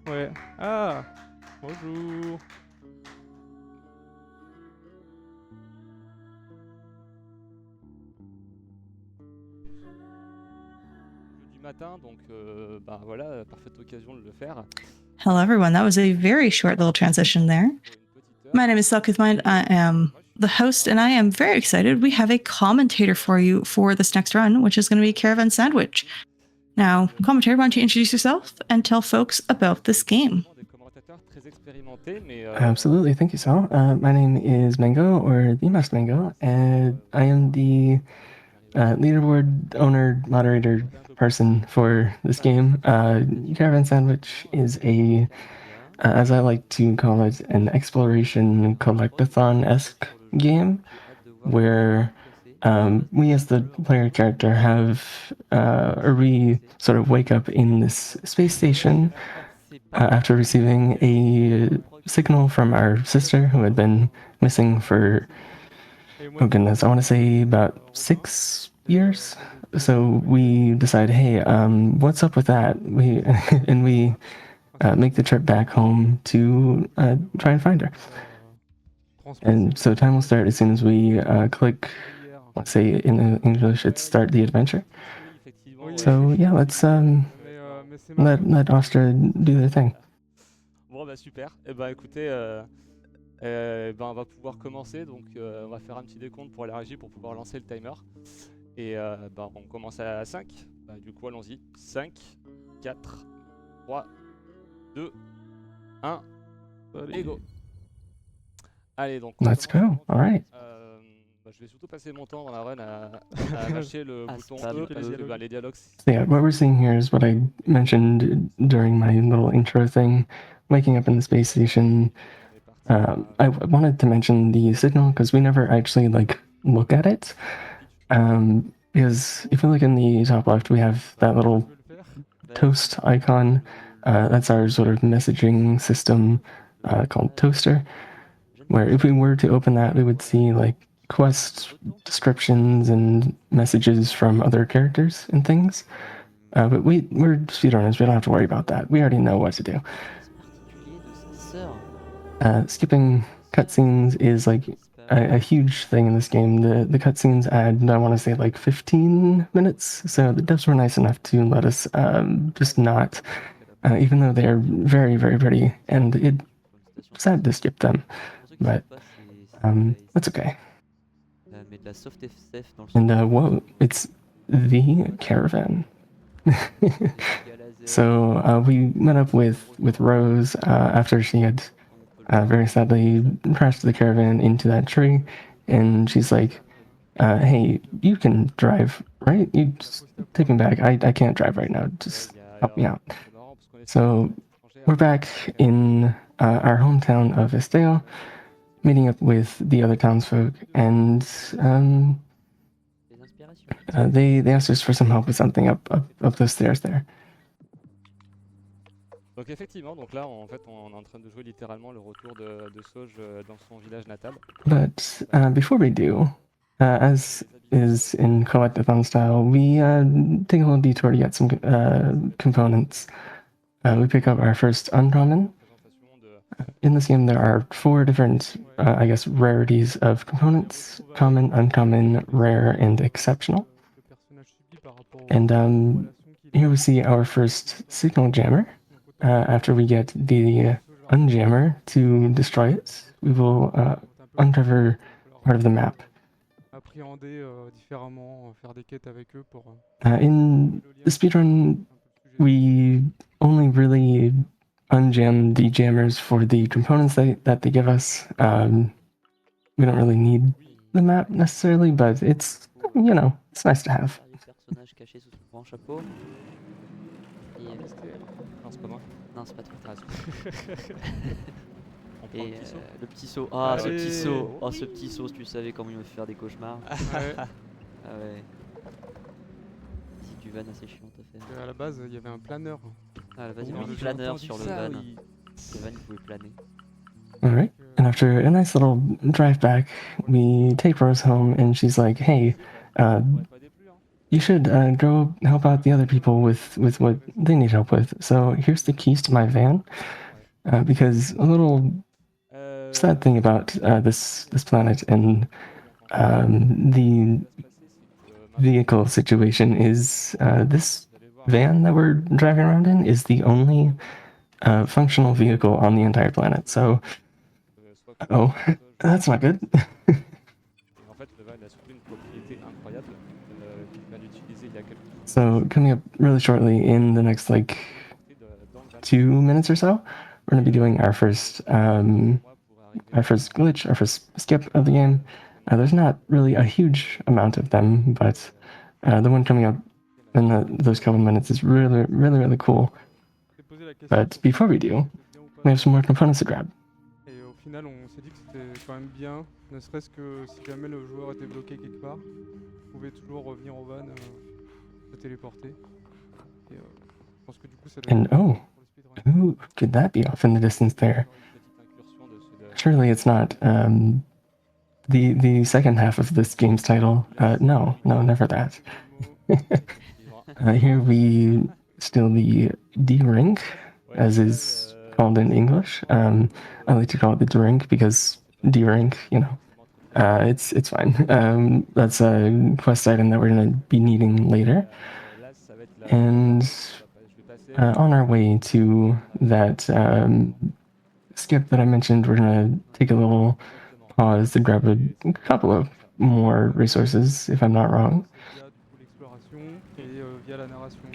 Ouais. Ah, bonjour. Jeudi matin, donc bah voilà, parfaite occasion de le faire. Hello, everyone. That was a very short little transition there. My name is SelkithMind. I am the host, and I am very excited. We have a commentator for you for this next run, which is going to be Caravan SandWitch. Now, commentator, why don't you introduce yourself and tell folks about this game? Absolutely, thank you, Sal. My name is Mango, or TheeMaskedMango, and I am the leaderboard owner, moderator person for this game. Caravan SandWitch is a, as I like to call it, an exploration collectathon-esque game, where we as the player character have, or we sort of wake up in this space station after receiving a signal from our sister who had been missing for, oh goodness, I want to say about 6 years. So we decide, hey, what's up with that? We make the trip back home to try and find her. And so time will start as soon as we click, let's say in English, it's start the adventure. So yeah, let's let Ostra do their thing. Bon bah super. Et bah écoutez, on va pouvoir commencer. Donc on va faire un petit décompte pour la régie pour pouvoir lancer le timer. Et on commence à 5. Bah, du coup allons-y. 5, 4, 3, 2, 1. Et go. Allez donc. Let's go. All right. Je vais surtout passer mon temps dans la run à lâcher le bouton E parce que les dialogues. So yeah, what we're seeing here is what I mentioned during my little intro thing, waking up in the space station. I wanted to mention the signal because we never actually look at it. Because if you look in the top left, we have that little toast icon. That's our sort of messaging system called Toaster, where if we were to open that, we would see quest descriptions and messages from other characters and things. But we're speedrunners, we don't have to worry about that. We already know what to do. Skipping cutscenes is a huge thing in this game. The cutscenes add, I want to say, 15 minutes. So the devs were nice enough to let us just not, even though they're very, very pretty, and it's sad to skip them, but that's okay. And whoa, it's the Caravan. So we met up with Rose after she had very sadly crashed the Caravan into that tree, and she's like, hey, you can drive, right? You just take me back. I can't drive right now. Just help me out. So we're back in our hometown of Esteo, meeting up with the other townsfolk, and they asked us for some help with something up those stairs there. Donc effectivement, donc là en fait on est en train de jouer littéralement le retour de Sauge dans son village natal. But before we do, as is in collectathon style, we take a little detour to get some components. We pick up our first uncommon. In this game there are 4 different, I guess, rarities of components: common, uncommon, rare, and exceptional. And here we see our first signal jammer. After we get the unjammer to destroy it, we will uncover part of the map. In the speedrun, we only really unjam the jammers for the components that they give us. We don't really need the map necessarily, but it's, it's nice to have. Non, c'est pas moi. Non, c'est pas toi. Et le petit saut. Ah, ce petit saut. Oh, ce petit saut, si tu savais comment il me fait faire des cauchemars. Ouais. Ah ouais. Si tu vannes assez chiant à faire. À la base, il y avait un planeur. Ah, à la base, il y avait un planeur sur le van. Le van, il pouvait planer. Alright, and after a nice little drive back, we take Rose home, and she's like, hey, you should go help out the other people with what they need help with. So here's the keys to my van, because a little sad thing about this planet and the vehicle situation is this van that we're driving around in is the only functional vehicle on the entire planet. So, oh, that's not good. So coming up really shortly in the next like 2 minutes or so, we're gonna be doing our first glitch, our first skip of the game. There's not really a huge amount of them, but the one coming up in those couple minutes is really cool. But before we do, we have some more components to grab. Et au final, on s'est dit que c'était quand même bien, ne serait-ce que si jamais le joueur était bloqué quelque part, vous pouvez toujours revenir au van, se téléporter. Et je pense que du coup, ça doit And être pour le speedrun. who could that be off in the distance there? Surely it's not the second half of this game's title. No, never that. Here we steal the D-Rink, as is called in English. I like to call it the drink because D-Rink, you know, it's fine. That's a quest item that we're going to be needing later. And on our way to that skip that I mentioned, we're going to take a little pause to grab a couple of more resources, if I'm not wrong.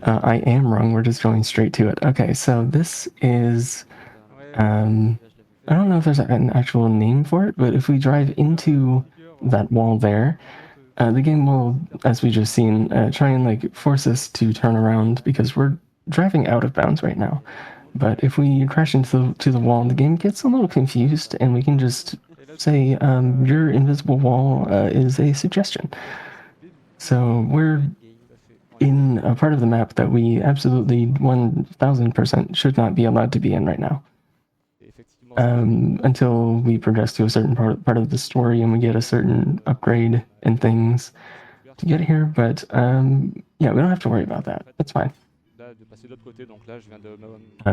I am wrong, we're just going straight to it. Okay, so this is, I don't know if there's an actual name for it, but if we drive into that wall there, the game will, as we just seen, try and like force us to turn around because we're driving out of bounds right now. But if we crash into the wall, the game gets a little confused and we can just say, your invisible wall is a suggestion. So we're in a part of the map that we absolutely 1000% should not be allowed to be in right now. Until we progress to a certain part of the story and we get a certain upgrade and things to get here, but yeah, we don't have to worry about that. That's fine.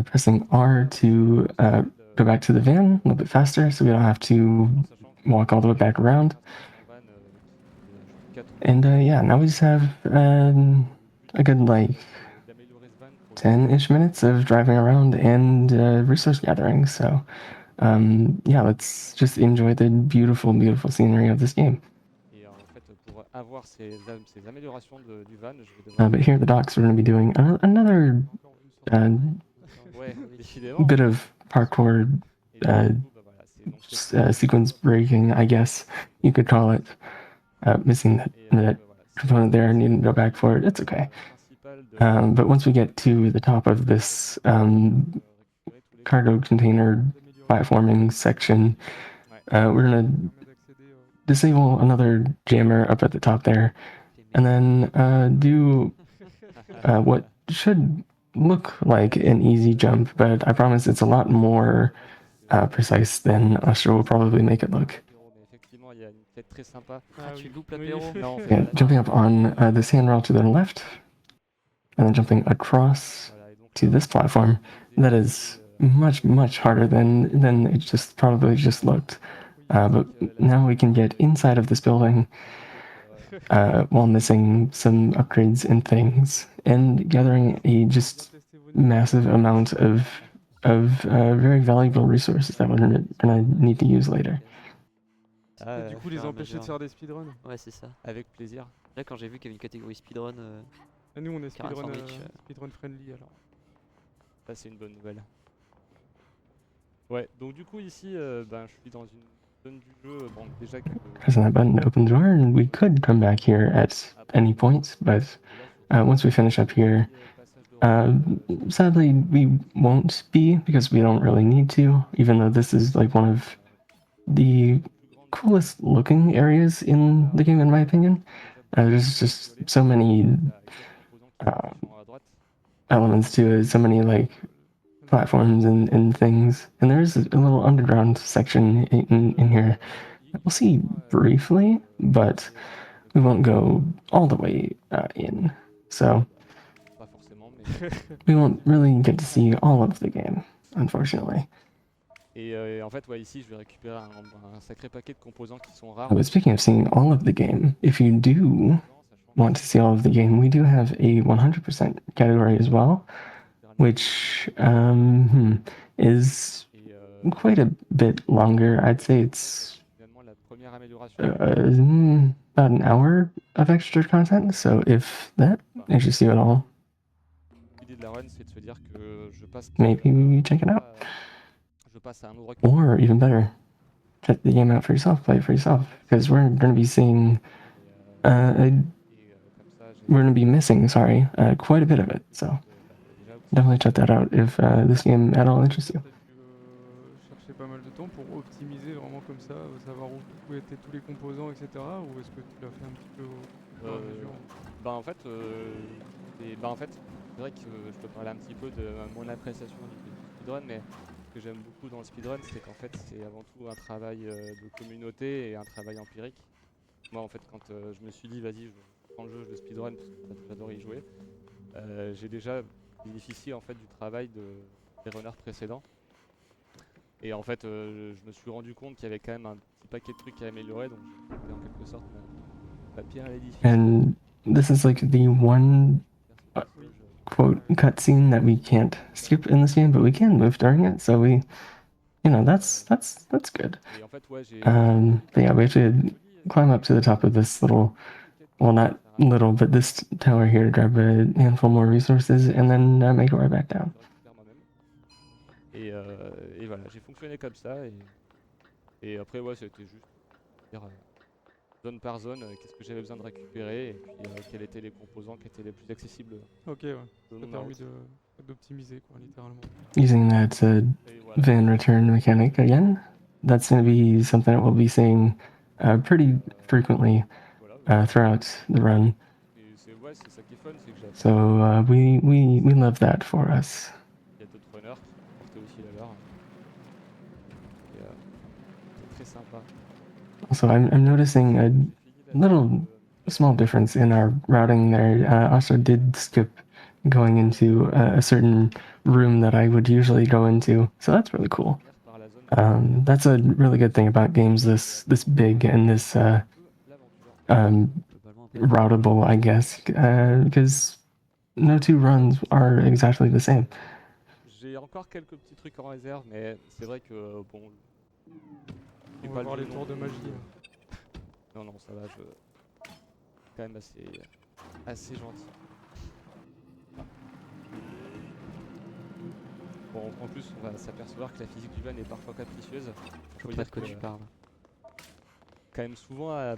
Pressing R to go back to the van a little bit faster so we don't have to walk all the way back around. And yeah, now we just have a good like 10-ish minutes of driving around and resource gathering. So yeah, let's just enjoy the beautiful scenery of this game. But here at the docks, we're going to be doing another bit of parkour sequence breaking, I guess you could call it. Missing that component there, needing to go back for it. It's okay. But once we get to the top of this cargo container platforming section, we're going to disable another jammer up at the top there, and then do what should look like an easy jump, but I promise it's a lot more precise than Ostra will probably make it look. Yeah, jumping up on this handrail to the left, and then jumping across to this platform. That is much harder than it just probably just looked. But now we can get inside of this building while missing some upgrades and things, and gathering a just massive amount of very valuable resources that we're gonna need to use later. Et du coup, les empêcher de faire des speedruns. Ouais, c'est ça. Avec plaisir. Là, quand j'ai vu qu'il y avait une catégorie speedrun. Et nous, on est Caravan speedrun friendly alors. Ça, c'est une bonne nouvelle. Ouais, donc du coup, ici, ben, je suis dans une zone du jeu. Bon, déjà que. Pressing that button opens the door, and we could come back here at any point, but once we finish up here, sadly, we won't be because we don't really need to, even though this is like one of the coolest looking areas in the game, in my opinion. There's just so many elements to it, so many like platforms and things, and there's a little underground section in here that we'll see briefly, but we won't go all the way in. So Pas forcément, mais... we won't really get to see all of the game, unfortunately. Et en fait, ouais, ici, je vais récupérer un sacré paquet de composants qui sont rares. But speaking of seeing all of the game, if you do want to see all of the game, we do have a 100% category as well, which is quite a bit longer. I'd say it's La première amélioration. about an hour of extra content. So if that interests you at all, L'idée de la run, c'est de se dire que je passe. maybe check it out. Je passe à un endroit. Or even better, check the game out for yourself, play it for yourself, because we're going to be seeing, we're going to be missing, quite a bit of it. So definitely check that out if this game at all interests you. Chercher pas mal de temps pour optimiser vraiment comme ça, savoir où étaient tous les composants, etc. Ou est-ce que tu l'as fait un petit peu au fur et à mesure? En fait, c'est vrai que je peux parler un petit peu de mon appréciation du speedrun, mais ce que j'aime beaucoup dans le speedrun, c'est qu'en fait, c'est avant tout un travail de communauté et un travail empirique. Moi, en fait, quand je me suis dit, vas-y, je prends le jeu, je le speedrun, parce que j'adore y jouer, j'ai déjà bénéficié en fait du travail des runners précédents. Et en fait, je me suis rendu compte qu'il y avait quand même un petit paquet de trucs à améliorer, donc j'ai en quelque sorte la pierre à l'édifice. And this is like the one quote cutscene that we can't skip in this game, but we can move during it. So we, that's good. Et en fait, ouais, But yeah, we have to climb up to the top of this little, well, not little, but this tower here to grab a handful more resources and then make our way back down. Et voilà, j'ai fonctionné comme ça. Et après, ouais, c'était juste dire, zone par zone, qu'est-ce que j'avais besoin de récupérer et puis quels étaient les composants qui étaient les plus accessibles. Ok, ouais. Ça t'a permis d'optimiser, quoi, littéralement. Using that van return mechanic again, that's going to be something that we'll be seeing pretty frequently throughout the run. So we love that for us. Il y a d'autres runners qui portaient aussi la leur. Et c'est très sympa. Also, I'm noticing a small difference in our routing there. Ostra did skip going into a certain room that I would usually go into, so that's really cool. That's a really good thing about games this big and this routable, I guess, because no two runs are exactly the same. J'ai encore quelques petits trucs en réserve, mais c'est vrai que bon. On va voir les tours de magie. Non, ça va, quand même assez gentil. Bon, en plus, on va s'apercevoir que la physique du van est parfois capricieuse. Je sais pas de quoi tu parles. Quand même souvent à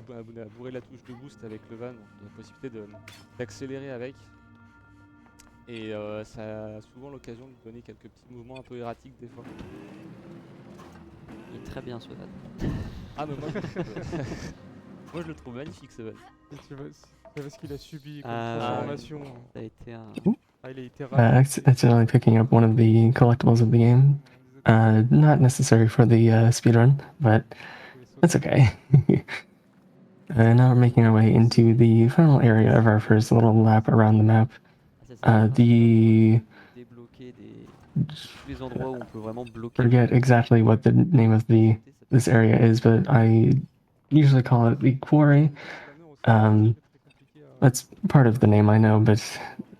bourrer la touche de boost avec le van, donc il y a la possibilité d'accélérer avec. Et ça a souvent l'occasion de donner quelques petits mouvements un peu erratiques des fois. Il est très bien ce van. Ah mais moi je le trouve magnifique ce van. Tu vois ce qu'il a subi comme transformation. Ça a été un... il a été accidentally picking up one of the collectibles of the game. Not necessary for the speedrun, but that's okay. Now we're making our way into the final area of our first little lap around the map. Débloquer des endroits où on peut vraiment bloquer. Forget exactly what the name of this area is, but I usually call it the quarry. That's part of the name, I know, but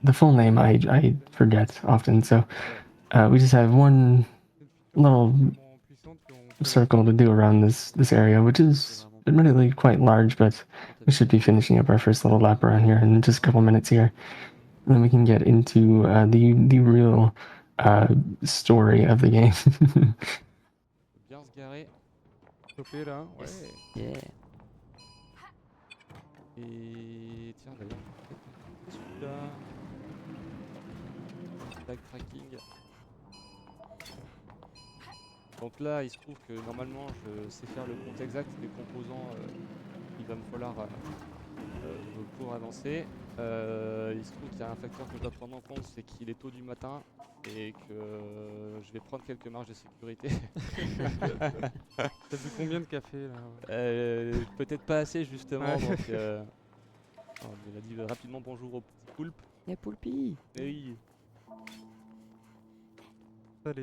the full name I forget often. So we just have one little circle to do around this area, which is admittedly quite large, but we should be finishing up our first little lap around here in just a couple minutes here. And then we can get into the real story of the game. Bien se garer. Chopé là, ouais. Yeah. Et tiens d'ailleurs, celui-là. Backtracking. Donc là, il se trouve que normalement, je sais faire le compte exact des composants qu'il va me falloir pour avancer. Il se trouve qu'il y a un facteur que je dois prendre en compte, c'est qu'il est tôt du matin et que je vais prendre quelques marges de sécurité. T'as bu combien de café là? Peut-être pas assez justement, donc Alors, il a dit rapidement bonjour au petit poulpe. Eh Poulpi. Hey. Ça,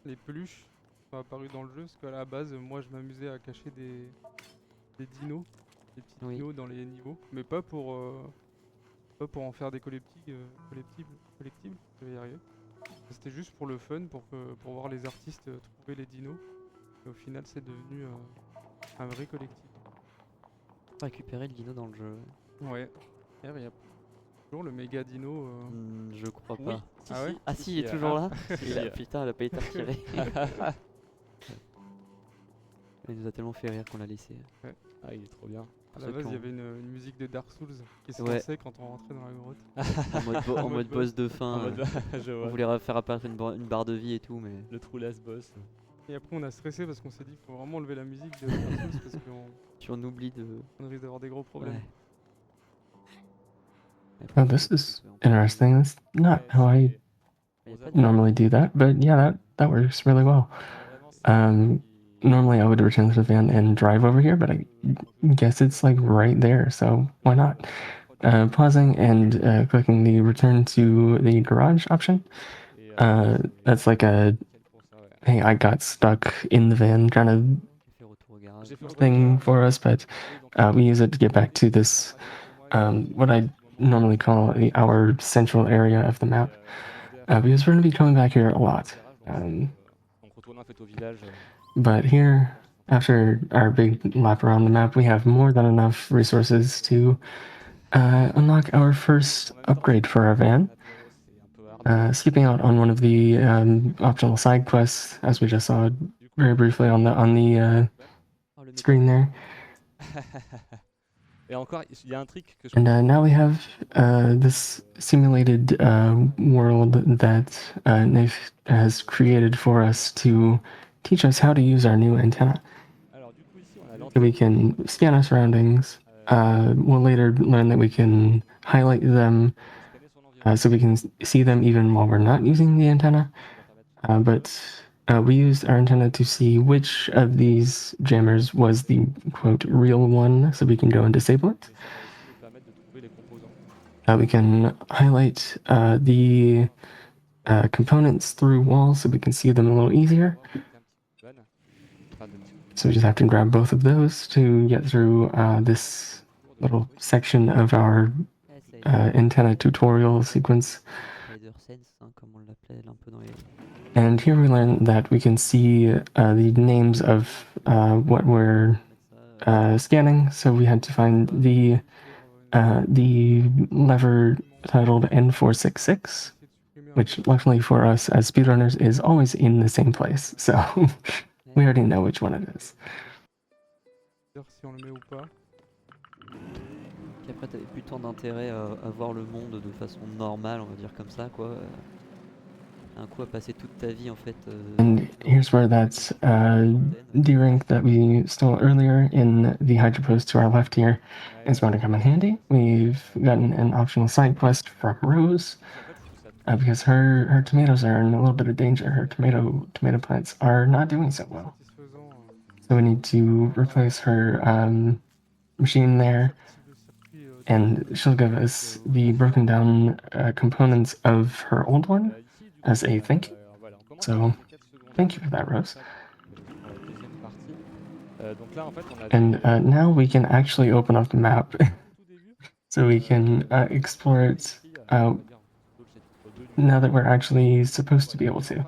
les peluches sont apparues dans le jeu, parce qu'à la base, moi je m'amusais à cacher des dinos, des petits Oui. dinos dans les niveaux, mais pas pour en faire des collectibles, je vais y arriver. C'était juste pour le fun, pour voir les artistes trouver les dinos. Et au final, c'est devenu un vrai collectible. Récupérer le dino dans le jeu. Ouais. Il y a toujours le méga dino. Je crois Oui. pas. Ah ouais? Ah si, il est toujours là. Si. Putain, elle a pas été retirée. Il nous a tellement fait rire qu'on l'a laissé. Ah, il est trop bien. À la base, il y avait une musique de Dark Souls qui se Ouais. lançait quand on rentrait dans la grotte. En mode boss de fin. En mode, je On vois. voulait faire apparaître une barre de vie et tout, mais. Le true last boss. Et après, on a stressé parce qu'on s'est dit qu'il faut vraiment enlever la musique de Dark Souls parce Tu en oublies de. qu'on risque d'avoir des gros problèmes. Ouais. Oh, this is interesting. That's not how I normally do that, but yeah, that works really well. Normally I would return to the van and drive over here, but I guess it's like right there, so why not? Pausing and clicking the return to the garage option. That's like a, hey, I got stuck in the van kind of thing for us, but we use it to get back to this, what I normally call our central area of the map, because we're going to be coming back here a lot. But here, after our big lap around the map, we have more than enough resources to unlock our first upgrade for our van. Skipping out on one of the optional side quests, as we just saw very briefly on the screen there. Et encore, il y a un trick que je And now we have this simulated world that Nath has created for us to teach us how to use our new antenna. Alors, du coup, ici, on a So we can scan our surroundings. We'll later learn that we can highlight them so we can see them even while we're not using the antenna. But we used our antenna to see which of these jammers was the, quote, real one, so we can go and disable it. We can highlight the components through walls so we can see them a little easier. So we just have to grab both of those to get through this little section of our antenna tutorial sequence. And here we learn that we can see the names of what we're scanning. So we had to find the lever titled N466, which luckily for us as speedrunners is always in the same place. So we already know which one it is. Si on le met ou pas. Puis après, t'avais plus tant d'intérêt à voir le monde de façon normale, on va dire comme ça, quoi. Un coup à passer toute ta vie en fait. And here's where that D-rank that we stole earlier in the hydro post to our left here is going to come in handy. We've gotten an optional side quest from Rose because her tomatoes are in a little bit of danger. Her tomato plants are not doing so well. So we need to replace her machine there, and she'll give us the broken down components of her old one as a thank you. So thank you for that, Rose. And now we can actually open up the map so we can explore it now that we're actually supposed to be able to.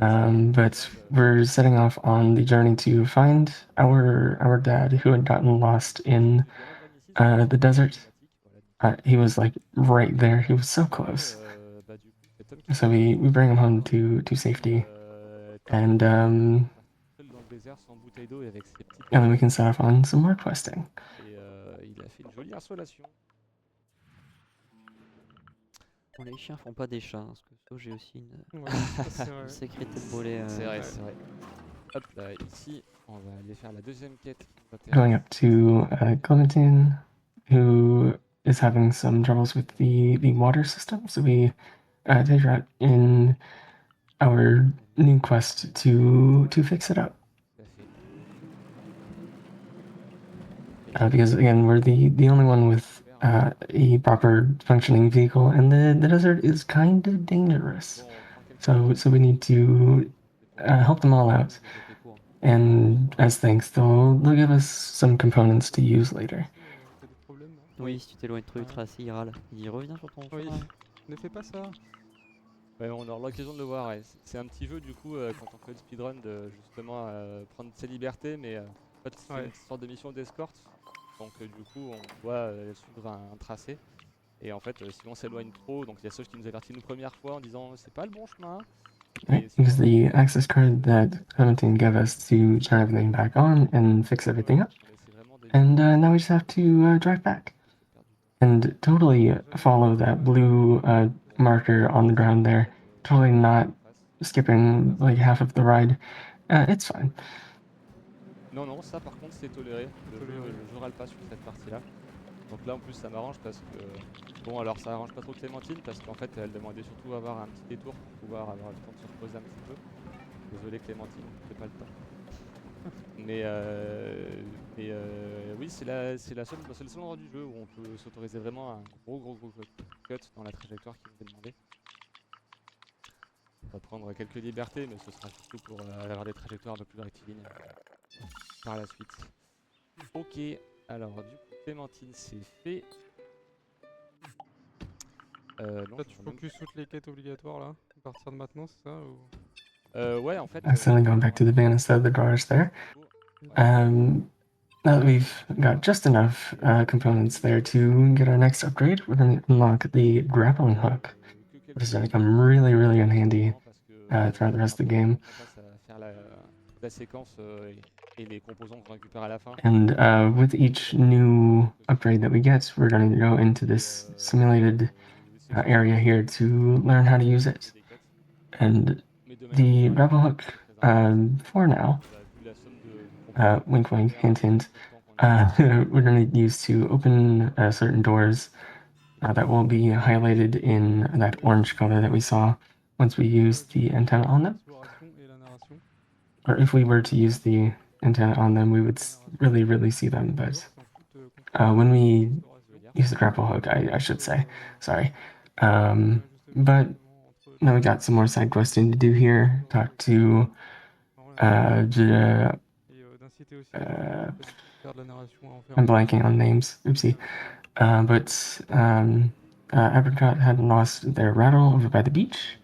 But we're setting off on the journey to find our dad who had gotten lost in the desert. He was like right there. He was so close. So we bring him home to safety, and then we can set off on some more questing. Bon, les chiens font pas des chats, parce que ça j'ai aussi une sacrée tête brûlée. C'est vrai, c'est vrai. Hop là, ici, on va aller faire la deuxième quête. Going up to Clementine, who is having some troubles with the water system, so we take her out in our new quest to fix it up. because again, we're the only one with a proper functioning vehicle, and the desert is kind of dangerous. So we need to help them all out, and as thanks, they'll give us some components to use later. T'as des problèmes là? Oui, si tu t'éloignes trop du tracé, il râle. Il dit reviens sur ton Oui, chemin. ne fais pas ça. Ouais, on aura l'occasion de le voir. Ouais. C'est un petit jeu du coup quand on fait le speedrun de justement prendre ses libertés, mais en fait c'est Ouais. une sorte de mission d'escorte. Donc du coup on doit suivre un tracé. Et en fait si on s'éloigne trop, donc il y a ceux qui nous avertit une première fois en disant c'est pas le bon chemin. Right, use the access card that Clementine gave us to turn everything back on and fix everything up. And now we just have to drive back. And totally follow that blue marker on the ground there. Totally not skipping like half of the ride. It's fine. Non, non, ça par contre c'est toléré. Le jeu râle pas sur cette partie-là. Donc là en plus ça m'arrange parce que... Bon alors ça arrange pas trop Clémentine parce qu'en fait elle demandait surtout avoir un petit détour pour pouvoir avoir le temps de se reposer un petit peu. Désolé Clémentine, j'ai pas le temps. Mais oui, c'est le seul endroit du jeu où on peut s'autoriser vraiment un gros cut dans la trajectoire qui nous est demandée. On va prendre quelques libertés, mais ce sera surtout pour avoir des trajectoires un peu plus rectilignes par la suite. Ok, alors du coup Clémentine c'est fait. Non, Là, tu focus toutes les quêtes obligatoires là, à partir de maintenant, c'est ça ou... ouais, en fait. Accidentally going back to the van instead of the garage there. Now that we've got just enough components there to get our next upgrade, we're going to unlock the grappling hook, which is going to come really in handy throughout the rest of the game. And with each new upgrade that we get, we're going to go into this simulated area here to learn how to use it. And the grapple hook, for now, wink wink, hint hint, we're going to use to open certain doors that will be highlighted in that orange color that we saw once we use the antenna on them. Or if we were to use the antenna on them, we would really see them, but when we use the grapple hook, I should say, sorry. But now we got some more side questing to do here. Talk to I'm blanking on names. Oopsie. But Apricot had lost their rattle over by the beach,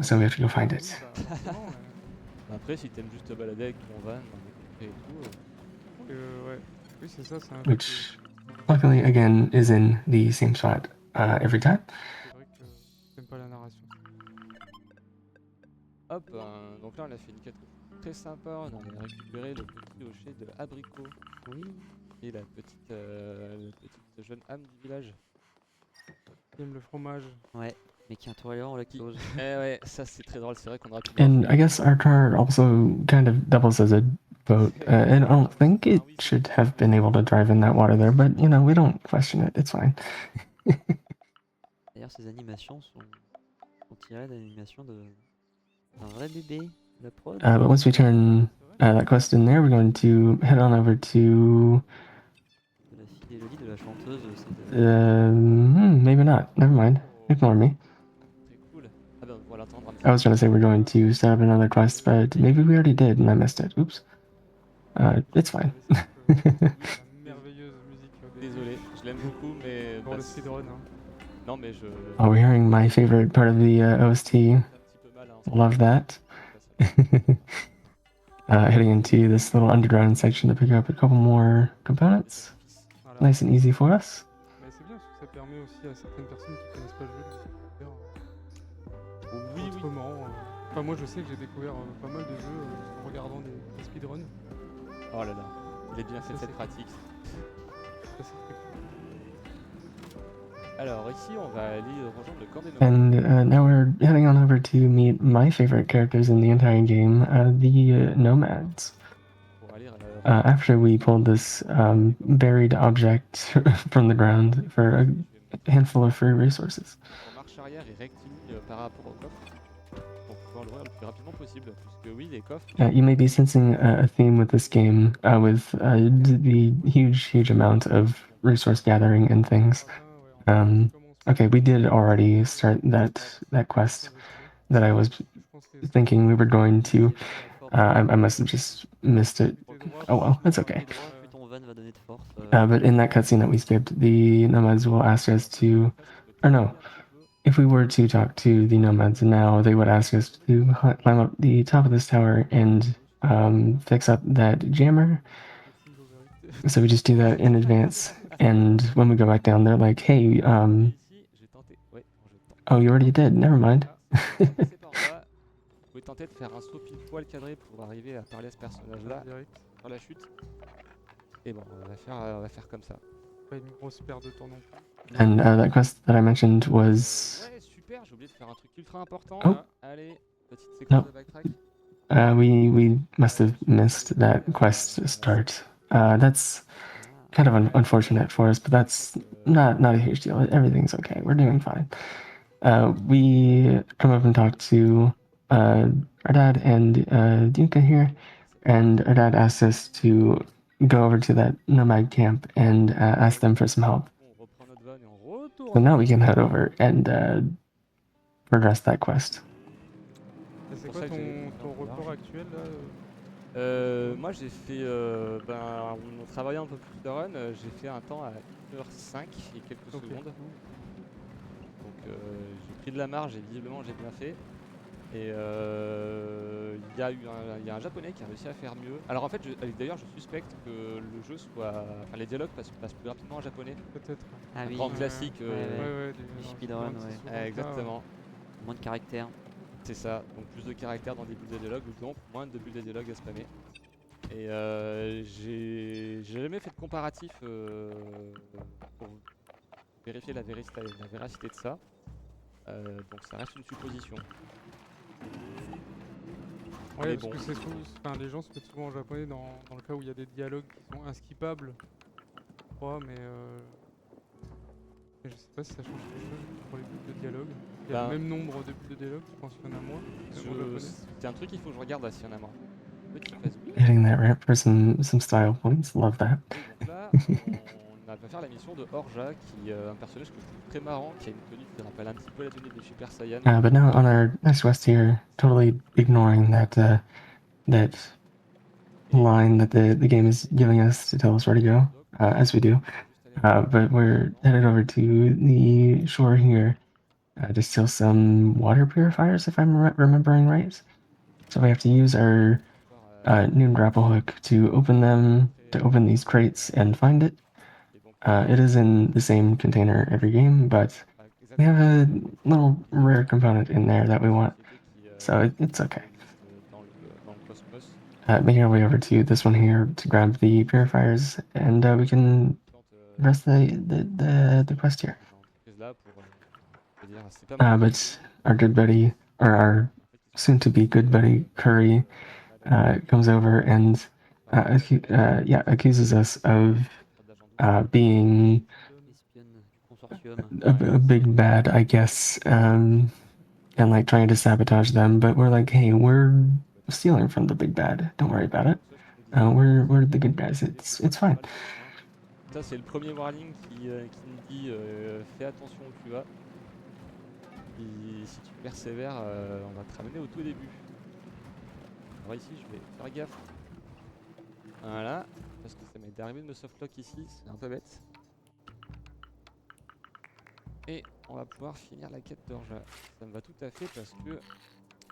so we have to go find it. Après, si t'aimes juste te balader avec ton van et tout. Ouais, oui, c'est ça, c'est un Which, luckily, again, is in the same spot every time. C'est vrai que j'aime pas la narration. Hop, donc là on a fait une quête très sympa, on a récupéré le petit hocher de abricot. Oui. Et la petite jeune âme du village. Qui aime le fromage. Ouais, mais qui est intolérant au lactose. Ouais, ça c'est très drôle, c'est vrai qu'on aurait pu... And I guess our car also kind of doubles as a boat. And I don't think it should have been able to drive in that water there, but you know, we don't question it, it's fine. D'ailleurs, ces animations sont tirées d'animations d'un vrai bébé, la prod. But once we turn that quest in there, we're going to head on over to... La fille d'Elodie, de la chanteuse, maybe not. Never mind. Ignore me. I was trying to say we're going to set up another quest, but maybe we already did and I missed it. Oops. It's fine. Merveilleuse musique. Désolé, je l'aime beaucoup, mais... Pour le speedrun, hein. Non, mais je... Oh, we're hearing my favorite part of the OST. Love that. Heading into this little underground section to pick up a couple more components. Voilà. Nice and easy for us. Mais c'est bien parce que ça permet aussi à certaines personnes qui connaissent pas le jeu de faire autrement. Enfin, moi je sais que j'ai découvert pas mal de jeux en regardant des speedruns. Oh là là, il est bien fait cette pratique. Ça c'est très cool. Alors ici on va aller rejoindre le camp des And now we're heading on over to meet my favorite characters in the entire game, the nomads. After we pulled this buried object from the ground for a handful of free resources. Marche arrière et rectiligne par rapport au coffre. Donc pouvoir l'ouvrir le plus rapidement possible, puisque oui, les coffres. You may be sensing a theme with this game, with the huge amount of resource gathering and things. Okay, we did already start that quest that I was thinking we were going to. I must have just missed it. Oh well, that's okay. Plus ton van va donner de force. But in that cutscene that we skipped, the nomads will ask us to, or no, if we were to talk to the nomads now, they would ask us to climb up the top of this tower and fix up that jammer. So we just do that in advance, and when we go back down, they're like, "Hey, oh, you already did. Never mind." Vous pouvez tenter de faire un saut pile poil cadré pour arriver à parler à ce personnage-là sur la chute. Et bon, on va faire comme ça. Pas une grosse perte de temps non plus. And that quest that I mentioned was. Ouais, super, j'ai oublié de faire un truc ultra important. Oh. Allez, petite séquence de backtrack. We must have missed that quest start. That's kind of unfortunate for us, but that's not a huge deal. Everything's okay. We're doing fine. We come up and talk to our dad and Dinka here, and our dad asked us to go over to that nomad camp and ask them for some help. So now we can head over and progress that quest. C'est quoi ton report actuel là Moi j'ai fait, en travaillant un peu plus de run, j'ai fait un temps à 1h05 et quelques secondes. Donc j'ai pris de la marge et visiblement j'ai bien fait. Et il y a un japonais qui a réussi à faire mieux. Alors en fait, d'ailleurs je suspecte que le jeu soit... Enfin les dialogues passent plus rapidement en japonais. Peut-être. Ah oui. Grand classique. Du speedrun, ouais. Exactement. Moins de caractères. C'est ça, donc plus de caractères dans des bulles de dialogue, ou donc moins de bulles de dialogue à spammer. Et j'ai jamais fait de comparatif pour vérifier la véracité de ça. Donc ça reste une supposition. Ouais, parce que c'est souvent, les gens se mettent souvent en japonais dans le cas où il y a des dialogues qui sont inskippables, je crois, mais je sais pas si ça change quelque chose pour les bulles de dialogue. Il y a le même nombre de bulles de dialogue, je pense qu'il y en a moins. C'est un truc qu'il faut que je regarde s'il y en a moins. Hitting that ramp for some style points, love that. Donc là, on va faire la mission de Orja, qui est un personnage que je trouve très marrant, qui a une tenue qui rappelle un petit peu la tenue de Super Saiyan. But now on our next quest here, totally ignoring that line that the game is giving us to tell us where to go, as we do. But we're headed over to the shore here to steal some water purifiers, if I'm remembering right. So we have to use our noon grapple hook to open these crates and find it. It is in the same container every game, but we have a little rare component in there that we want, so it's okay. Making our way over to this one here to grab the purifiers, and we can rest the quest here. But our good buddy, or our soon-to-be good buddy Curry, comes over and accuses us of being a big bad, I guess, and like trying to sabotage them. But we're like, hey, we're stealing from the big bad. Don't worry about it. We're the good guys. It's fine. Ça c'est le premier warning qui me dit fais attention où tu vas. Et si tu persévères, on va te ramener au tout début. Alors ici je vais faire gaffe. Voilà, parce que ça m'est arrivé de me softlock ici, c'est un peu bête. Et on va pouvoir finir la quête d'Orja. Ça me va tout à fait parce que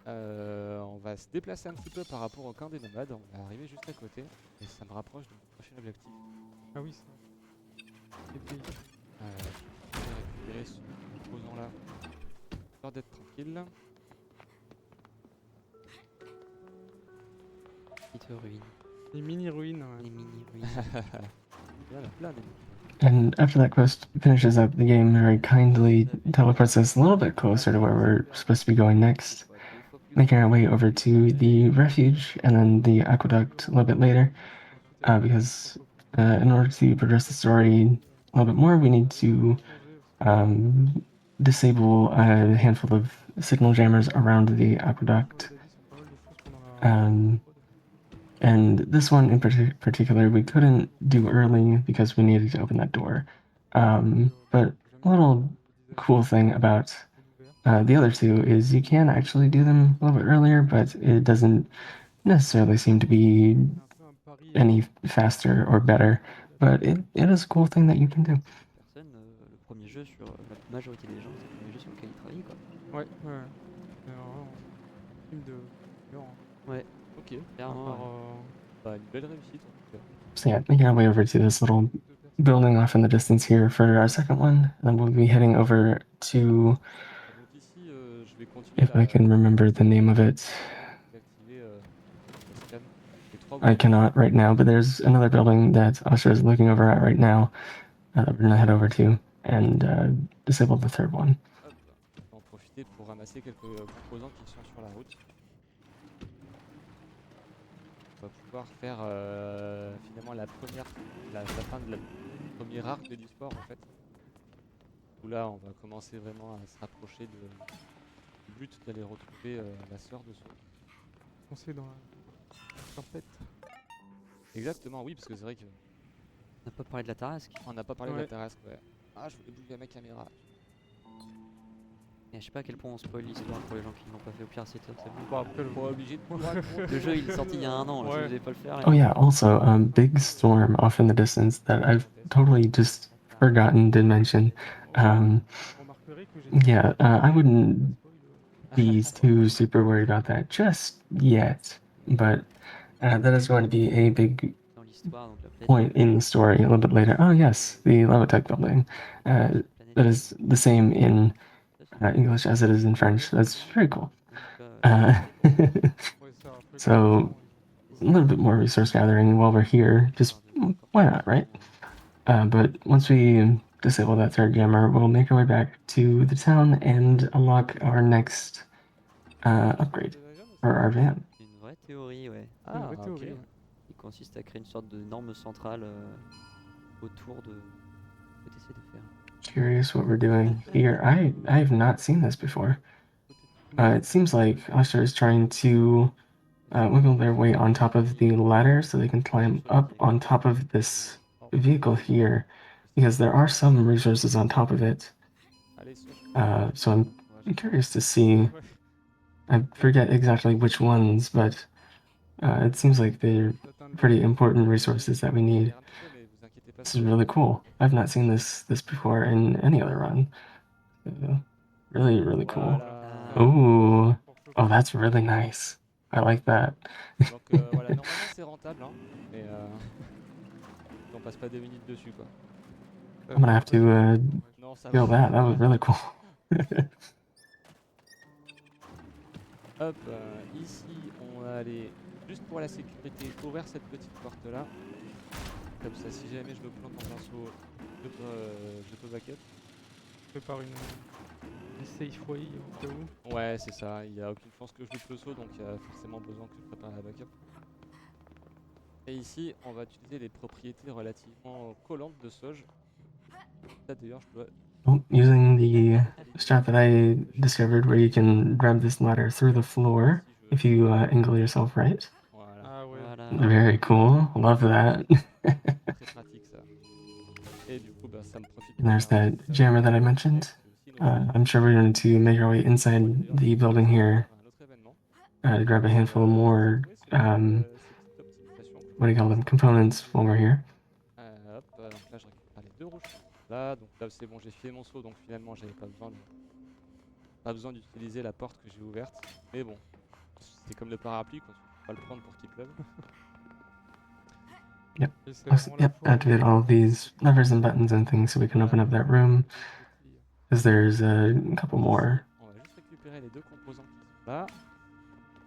on va se déplacer un petit peu par rapport au camp des nomades. On va arriver juste à côté et ça me rapproche de mon prochain objectif. Ah oui, ça. Je vais récupérer ce composant là, histoire d'être tranquille. Petite ruine. Les mini-ruines, ouais. Les mini-ruines. Il y en a plein des And after that quest finishes up, the game very kindly teleports us a little bit closer to where we're supposed to be going next, making our way over to the refuge and then the aqueduct a little bit later, because in order to progress the story a little bit more, we need to disable a handful of signal jammers around the aqueduct. And this one in particular, we couldn't do early because we needed to open that door. But a little cool thing about the other two is you can actually do them a little bit earlier, but it doesn't necessarily seem to be any faster or better. But it is a cool thing that you can do. Personne, le premier jeu sur la majorité des gens, c'est le premier jeu sur lequel ils travaillent quoi. Ouais, ouais. C'est vraiment un film de genre. Ouais, Ok, clairement. Par, bah, une belle réussite en tout cas. So yeah, making our way over to this little building off in the distance here for our second one. And then we'll be heading over to, Donc ici, je vais continuer if I can remember the name of it. d'activer le scan. Les trois I cannot right now, but there's another building that Ostra is looking over at right now that we're going to head over to and disable the third one. Hop, on va en profiter pour ramasser quelques composants qui sont sur la route. On va pouvoir faire finalement la fin de la première arc de l'histoire en fait. Où là on va commencer vraiment à se rapprocher du but d'aller retrouver la sœur de son. Foncer dans la tempête. Exactement, oui, parce que c'est vrai que. On n'a pas parlé de la Tarasque. On n'a pas parlé de Ouais. la terrasque, ouais. Ah, je voulais bouger ma caméra. Et je sais pas à quel point on spoil l'histoire pour les gens qui l'ont pas fait. Au pire, c'est bon. Bon, après, Pas obligé de tout raconter. Le jeu il est sorti il y a un an, là, si Ouais. vous n'allez pas le faire. Oh yeah, also big storm off in the distance that I've totally just forgotten to mention. vous remarquerez que j'ai Yeah, I wouldn't be too super worried about that just yet, but that is going to be a big Dans l'histoire, donc la planète. point in the story a little bit later. Oh yes, the Levitech building. That is the same in English as it is in French. That's very cool. So a little bit more resource gathering while we're here. Just why not, right? But once we disable that third jammer, we'll make our way back to the town and unlock our next upgrade for our van. C'est une vraie théorie, ouais. Ah, vraie ok. théorie, hein. Qui consiste à créer une sorte de norme centrale autour de ce que tu essaies de faire. Curious what we're doing here. I have not seen this before. It seems like Usher is trying to wiggle their way on top of the ladder so they can climb up on top of this vehicle here, because there are some resources on top of it. So I'm curious to see. I forget exactly which ones, but it seems like they're pretty important resources that we need. This is really cool. I've not seen this before in any other run. Really, really cool. Ooh, oh, that's really nice. I like that. Donc voilà, normalement c'est rentable, hein, mais on passe pas des minutes dessus quoi. I'm gonna have to Non, ça feel va. that. That was really cool. Hop, ici on va aller juste pour la sécurité ouvrir cette petite porte là. Comme ça, si jamais je me plante dans un saut, je peux backup. Prépare une safe way au cas où. Ouais, c'est ça, il n'y a aucune chance que je loupe le saut, donc il y a forcément besoin que je prépare la backup. Et ici, on va utiliser les propriétés relativement collantes de Sauge. Ça d'ailleurs, je dois... Oh, using the strap that I discovered where you can grab this ladder through the floor if you angle yourself right. Voilà. Ah ouais. Voilà. Very cool. Love that. Très pratique ça. Et du coup, bah, ça me profite. And there's that jammer that I mentioned. I'm sure we're going to make our way inside the building here to grab a handful more, what do you call them, components while we're here. Hop, donc là je récupère les deux rouges là, donc là c'est bon, j'ai fait mon saut, donc finalement j'avais pas besoin d'utiliser la porte que j'ai ouverte, mais bon, c'est comme le parapluie, quoi, tu peux pas le prendre pour qu'il pleuve. Yep. Et c'est vraiment la Yep, fois activate all of these levers and buttons and things so we can open up that room, because there's a couple more. On va juste récupérer les deux composants qui sont là,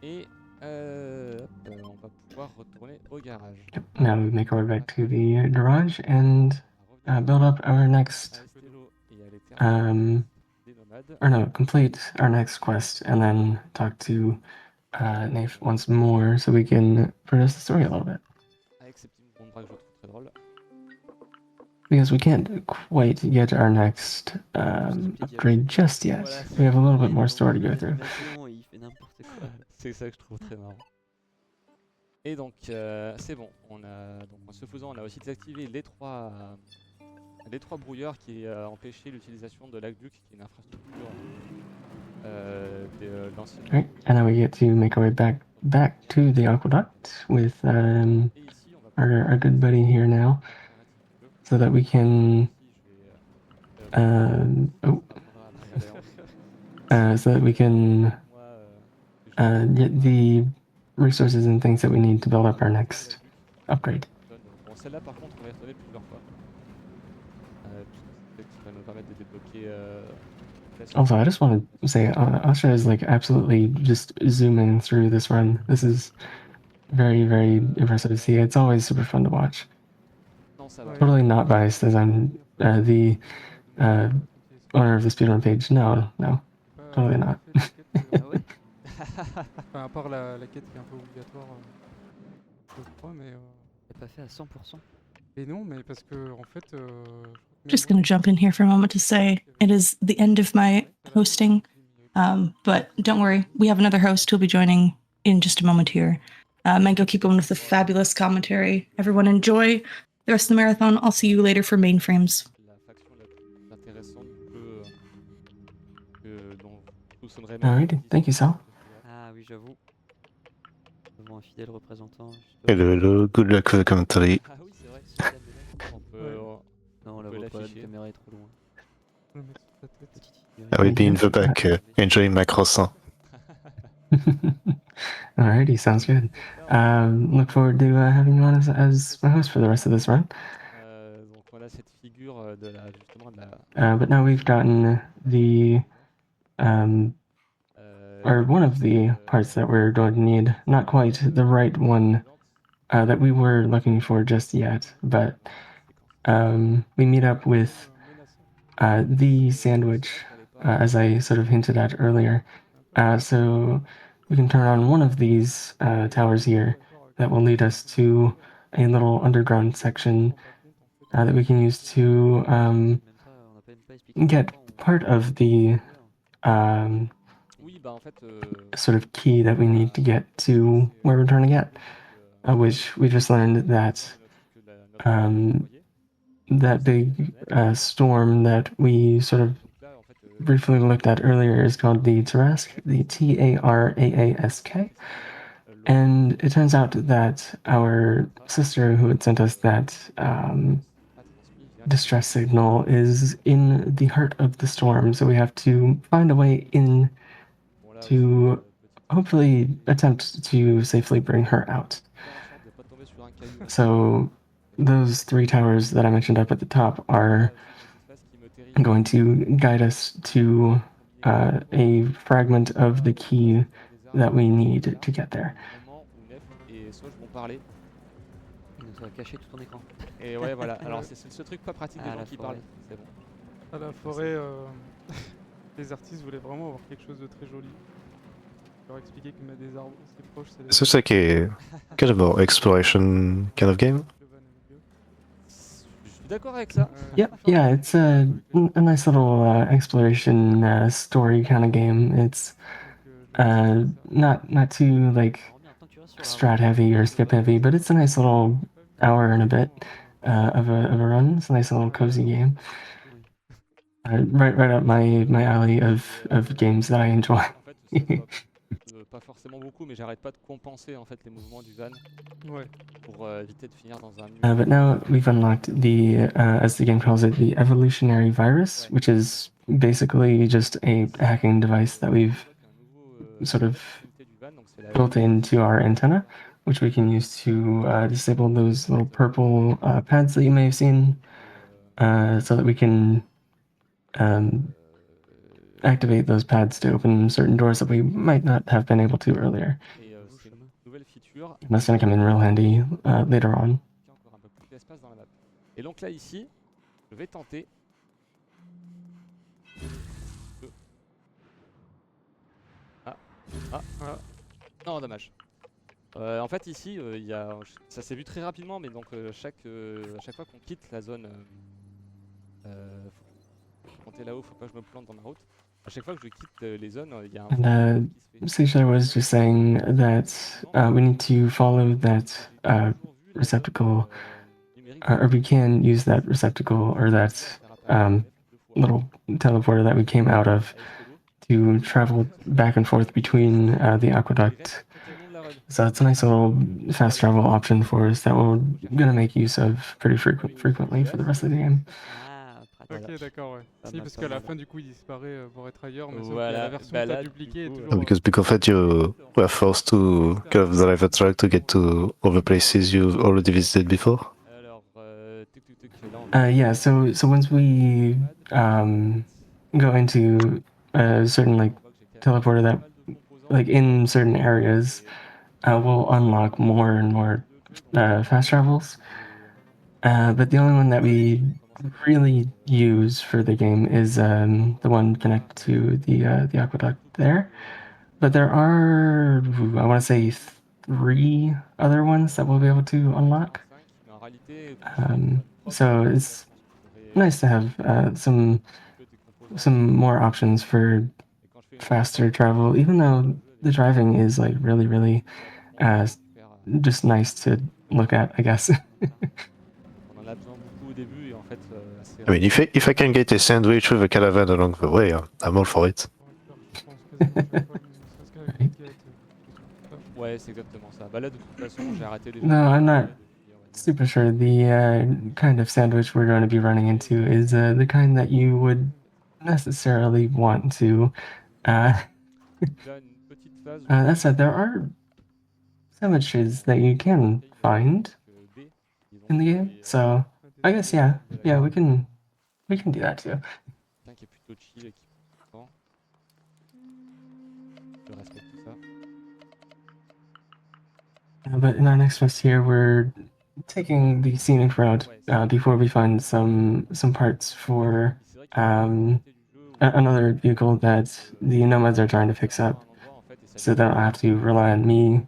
et hop, on va pouvoir retourner au garage. Yep. Now we make our way back to the garage and build up our next, or no, complete our next quest and then talk to Nafe once more so we can progress the story a little bit. Avec ces petits mouvements de bras que je trouve très drôles. because we can't quite get our next upgrade just yet. Voilà. We have a little bit Et more donc, story to il go met through. l'avion et il fait n'importe quoi. C'est ça que je trouve très marrant. Et donc c'est bon, donc en ce faisant on a aussi désactivé les trois brouilleurs qui empêchaient l'utilisation de l'aqueduc qui est une infrastructure de l'ancienne. Right, and now we get to make our way back to the aqueduct with our good buddy here now, so that we can so that we can get the resources and things that we need to build up our next upgrade. Bon, celle-là par contre on va y retourner plusieurs fois. Qui va nous permettre de débloquer. Also, I just want to say, Ostra is like absolutely just zooming through this run. This is very, very impressive to see. It's always super fun to watch. Non, ça va. Totally not biased as I'm the owner of the speedrun page. No, totally not. Ah ouais? Enfin, à part la quête qui est un peu obligatoire, je crois, mais. C'est pas fait à 100%. Et non, mais parce que en fait. Just going to jump in here for a moment to say it is the end of my hosting, but don't worry, we have another host who'll be joining in just a moment here. Mango, keep going with the fabulous commentary. Everyone enjoy the rest of the marathon. I'll see you later for mainframes. Alrighty, thank you, Sal. Ah oui, j'avoue. Devant un fidèle représentant. Hello, good luck for the commentary. Ah oui, c'est vrai. On peut, Non, la voit pas, la caméra est trop loin. Je vais le mettre sur ta tête. Petite figure. I will be in the back, enjoying my croissant. Alrighty, sounds good. Look forward to having you on as my host for the rest of this run. Donc voilà cette figure de la justement de la. But now we've gotten the or one of the parts that we're going to need. Not quite the right one that we were looking for just yet, but we meet up with the sandwich, as I sort of hinted at earlier. So we can turn on one of these towers here that will lead us to a little underground section that we can use to get part of the sort of key that we need to get to where we're trying to get, which we just learned that that big storm that we sort of briefly looked at earlier is called the Tarask, the Taraask. And it turns out that our sister who had sent us that distress signal is in the heart of the storm, so we have to find a way in to hopefully attempt to safely bring her out. So those three towers that I mentioned up at the top are going to guide us to a fragment of the key that we need to get there. Ça va cacher tout ton écran. Et ouais, voilà. Alors c'est ce truc pas pratique des gens qui parlent. C'est bon. À la forêt, les artistes voulaient vraiment avoir quelque chose de très joli. Je leur ai expliqué qu'ils mettent des arbres assez proches. Is this like a kind of an exploration kind of game? Je suis d'accord avec ça. Yeah, it's a nice little exploration story kind of game. It's not too like strat heavy or skip heavy, but it's a nice little hour and a bit of a run. It's a nice little cozy game. Right up my alley of games that I enjoy. Pas forcément beaucoup, mais j'arrête pas de compenser en fait les mouvements du van pour éviter de finir dans un mur. But now we've unlocked the, as the game calls it, the evolutionary virus, which is basically just a hacking device that we've sort of built into our antenna, which we can use to disable those little purple pads that you may have seen, so that we can activate those pads to open certain doors that we might not have been able to earlier. And that's going to come in real handy later on. Et donc là ici, je vais tenter. Non, dommage. En fait ici, ça s'est vu très rapidement, mais donc à chaque fois qu'on quitte la zone t'es là-haut, faut pas que je me plante dans ma route. À chaque fois que je quitte les zones, il y a un And Seisha was just saying that we need to follow that receptacle, or we can use that receptacle or that little teleporter that we came out of to travel back and forth between the aqueduct. So it's a nice little fast travel option for us that we're gonna make use of pretty frequently for the rest of the game. Ah, pratique. Ok, d'accord, ouais. Pas Si, mal, parce pas qu'à la mal. fin, du coup, il disparaît pour être ailleurs, mais sauf que Voilà, la version bah que t'as là, dupliquée est du coup, toujours. Because of you were forced to kind of drive a truck to get to all the places you've already visited before. Alors, là, on va Yeah. So once we go into a certain like teleporter that like in certain areas, we'll unlock more and more fast travels. But the only one that we really use for the game is the one connected to the aqueduct there. But there are, I want to say, 3 other ones that we'll be able to unlock. So it's nice to have some more options for faster travel, even though the driving is like really just nice to look at, I guess. On en a besoin beaucoup au début et en fait, I mean, if I can get a sandwich with a caravan along the way, I'm all for it. Je pense quasiment à chaque fois, ne serait-ce qu'avec les quêtes, tout ça. Ouais, c'est exactement ça. Bah là, de toute façon, j'ai arrêté les No, I'm not super sure. The kind of sandwich we're going to be running into is the kind that you would necessarily want to. That said, there are sandwiches that you can find in the game, so I guess yeah, we can do that too. Qui est plutôt chill et qui prend. Je respecte tout ça. But in our next quest here, we're taking the scenic route before we find some parts for another vehicle that the nomads are trying to fix up, so they don't have to rely on me,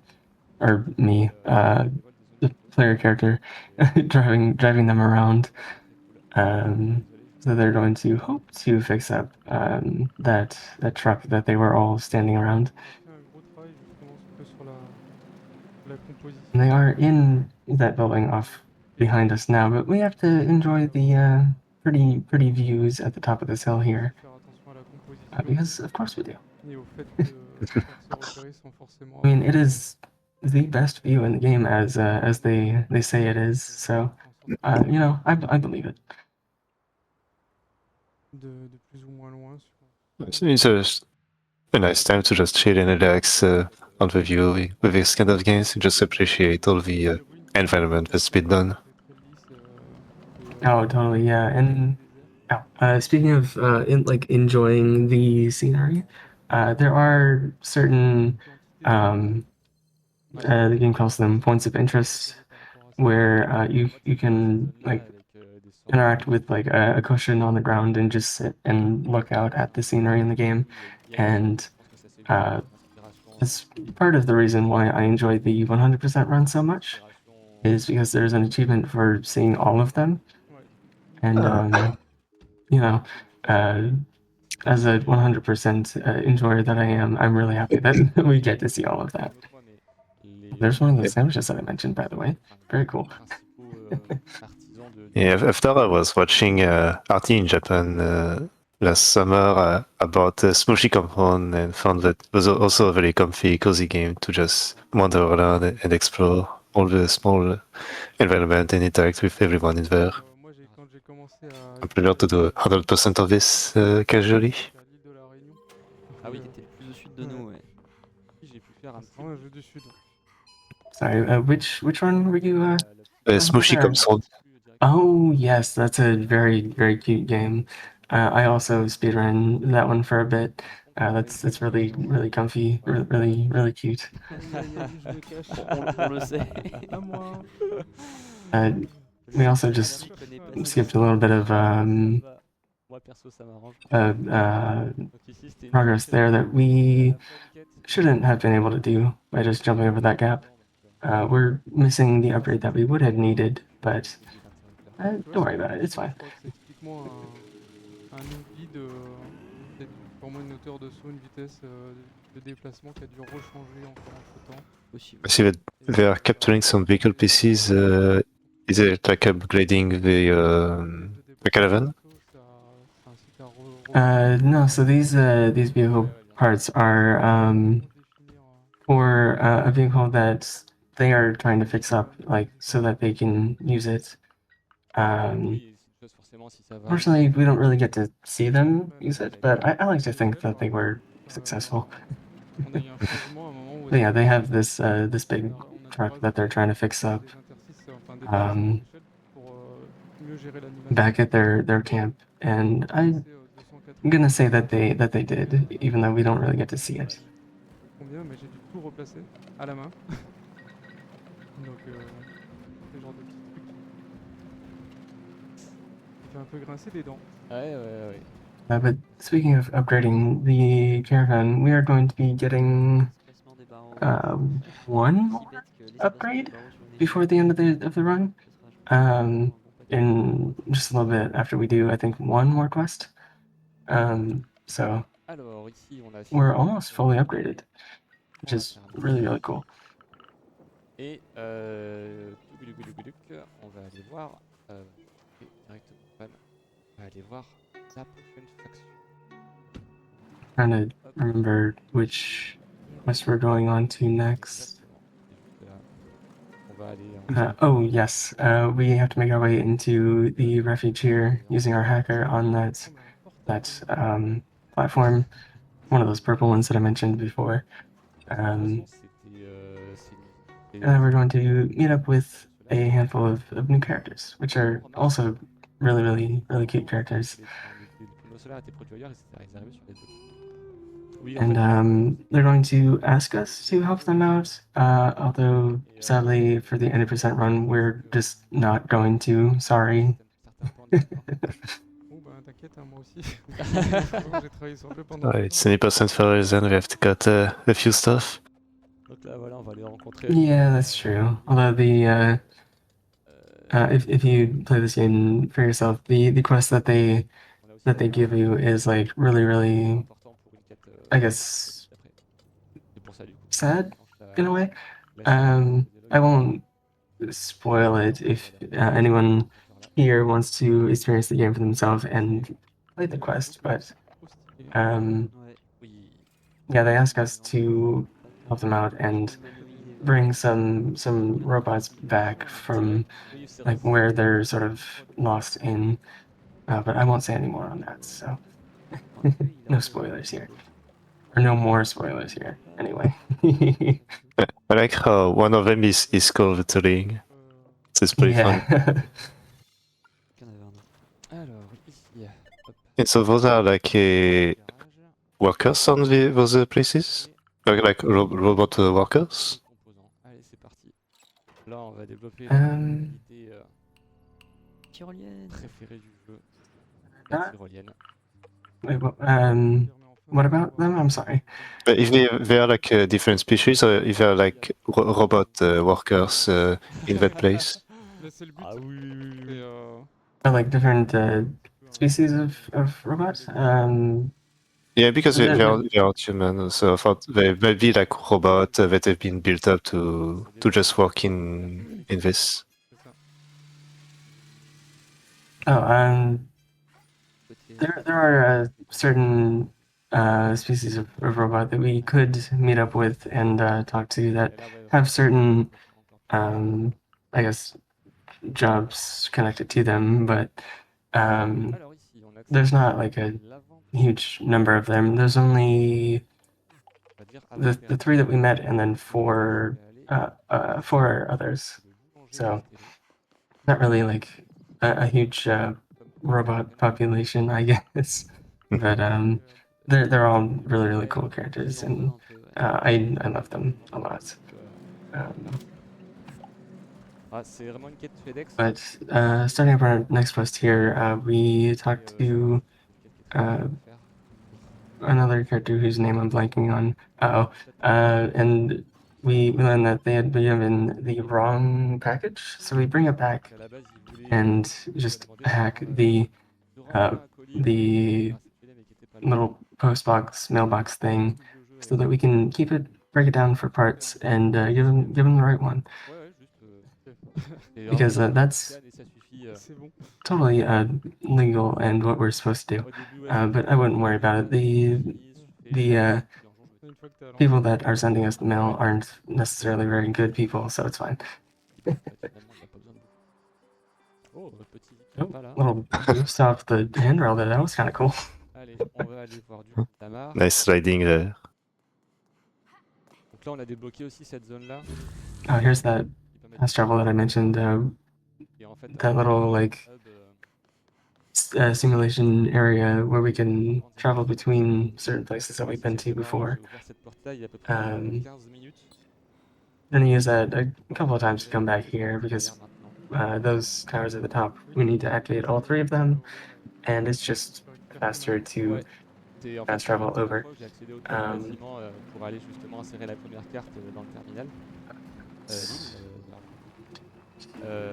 the player character, driving them around. So they're going to hope to fix up that truck that they were all standing around. Un gros travail justement sur la composition. And they are in that building off behind us now, but we have to enjoy the pretty views at the top of this hill here, Faire attention à la composition. because of course we do. Et au fait que faire se repérer sans forcément. I mean, it is the best view in the game as they say it is. So you know, I believe it. De plus ou moins loin. It's a nice time to just chill and relax on the view with this kind of games. You just appreciate all the environment that's been done. Oh, totally, yeah. And speaking of enjoying the scenery, there are certain the game calls them points of interest, where you can like interact with like a cushion on the ground and just sit and look out at the scenery in the game. And that's part of the reason why I enjoy the 100% run so much, is because there's an achievement for seeing all of them. And you know, as a 100% enjoyer that I am, I'm really happy that we get to see all of that. There's one of the sandwiches that I mentioned, by the way. Very cool. Yeah, after I was watching Artie in Japan last summer about Smooshy Compound and found that it was also a very comfy, cozy game to just wander around and explore all the small environment and interact with everyone in there. I'm prepared to do 100% of this casually. Ah oui, t'étais le plus au sud de nous, ouais. J'ai pu faire un jeu du sud. Sorry, which one were you? Smooshy Compound. Oh yes, that's a very cute game. I also speedrun that one for a bit. That's really comfy, really cute. On le sait. We also just skipped a little bit of progress there that we shouldn't have been able to do by just jumping over that gap. We're missing the upgrade that we would have needed, but don't worry about it, it's fine. C'est typiquement un oubli de peut-être vraiment une hauteur de saut, une vitesse de déplacement qui a dû rechanger encore entre temps. Possible. I see that they are capturing some vehicle pieces. Is it like upgrading the caravan? No, so these vehicle parts are for a vehicle that they are trying to fix up, like so that they can use it. Fortunately, we don't really get to see them use it, but I like to think that they were successful. But yeah, they have this this big truck that they're trying to fix up back at their camp, and I'm gonna say that they did, even though we don't really get to see it. Combien, mais j'ai dû tout replacer à la main. Donc ce genre de petits trucs qui fait un peu grincer des dents. Ouais. But speaking of upgrading the caravan, we are going to be getting one more upgrade before the end of the run. In just a little bit after we do, I think, one more quest. So Alors, ici, on a we're almost fully upgraded, which is really cool. Et on va aller voir directement, on va aller voir la prochaine faction. Trying to remember which quest we're going on to next. Oh yes, we have to make our way into the refuge here using our hacker on that platform, one of those purple ones that I mentioned before. And then we're going to meet up with a handful of new characters, which are also really cute characters. And they're going to ask us to help them out, although sadly for the 80% run, we're just not going to. Sorry. It's 20% for us, and we have to cut a few stuff. Yeah, that's true. Although the if you play this game for yourself, the quest that they give you is like really, I guess, sad in a way. I won't spoil it if anyone here wants to experience the game for themselves and play the quest, but yeah, they ask us to help them out and bring some robots back from like where they're sort of lost in, but I won't say any more on that, so no spoilers here. Or no more spoilers here, anyway. I like how one of them is called the ring. It's pretty fun. And so those are like workers on those places? Like robot workers? Là, on va développer l'unité préférée du jeu, la tyrolienne. Wait, what about them? I'm sorry. But if they are like different species, or if they are like robot workers in that place? Ah oui. Like different species of robots? Yeah, because they are human, so I thought they might be like robots that have been built up to just work in this. Oh, there are certain species of robot that we could meet up with and talk to that have certain, I guess, jobs connected to them, but there's not like a huge number of them. There's only the 3 that we met, and then 4 others. So not really like a huge robot population, I guess. But they're all really cool characters, and I love them a lot. But starting up our next quest here, we talked to another character whose name I'm blanking on. And we learned that they had been given the wrong package, so we bring it back and just hack the the little postbox mailbox thing so that we can break it down for parts and give them the right one. Because that's totally legal and what we're supposed to do. But I wouldn't worry about it. The people that are sending us the mail aren't necessarily very good people, so it's fine. Oh, petit Oh, pas là. little boost off the handrail there. That was kind of cool. Allez, on va aller voir du Tamar. Nice sliding there. Donc là, on a débloqué aussi cette zone-là. Oh, here's that fast travel that I mentioned. Et en fait, that little like simulation area where we can travel between certain places that we've been to before. Gonna use that a couple of times to come back here because those towers at the top, we need to activate all 3 of them, and it's just faster to fast travel over. Pour aller justement insérer la première carte dans le terminal.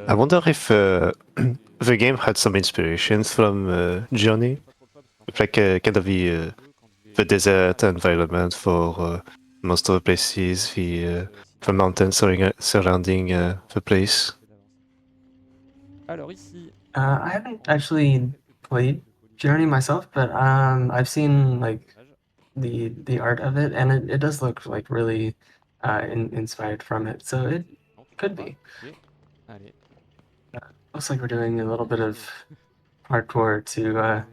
I wonder if the game had some inspirations from Journey, like kind of the desert environment for most of the places, the mountains surrounding the place. Alors ici. I haven't actually played Journey myself, but I've seen like the art of it, and it does look like really inspired from it, so it could be. Looks like we're doing a little bit of hardcore to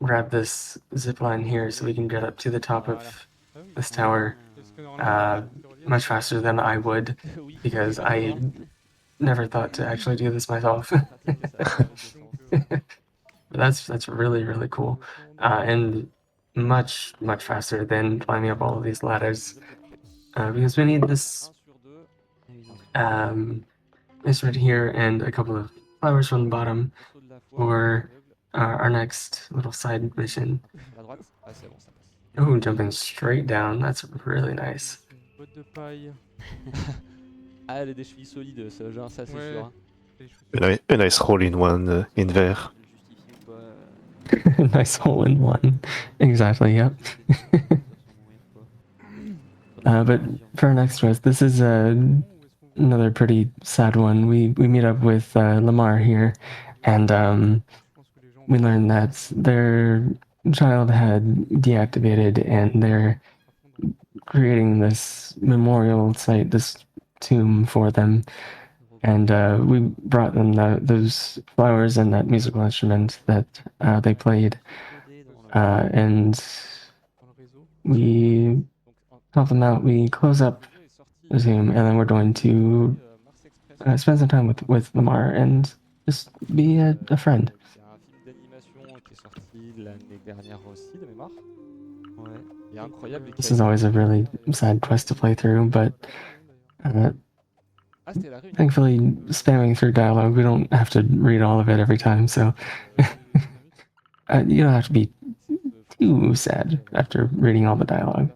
grab this zip line here so we can get up to the top of this tower much faster than I would, because I never thought to actually do this myself. But that's really, really cool, and much faster than climbing up all of these ladders, because we need this instrument here and a couple of flowers from the bottom for our next little side mission. Oh, jumping straight down. That's really nice. Ah, elle a des chevilles solides, ça, genre, ça c'est sûr. A nice hole-in-one in there. Nice hole-in-one. Exactly, yep. But for our next quest, this is another pretty sad one. We meet up with Lamar here, and we learn that their child had deactivated, and they're creating this memorial site, this tomb for them. And we brought them those flowers and that musical instrument that they played, and we help them out. We close up the tomb, and then we're going to spend some time with Lamar and just be a friend. This is always a really sad quest to play through, but thankfully, spamming through dialogue, we don't have to read all of it every time, so you don't have to be too sad after reading all the dialogue.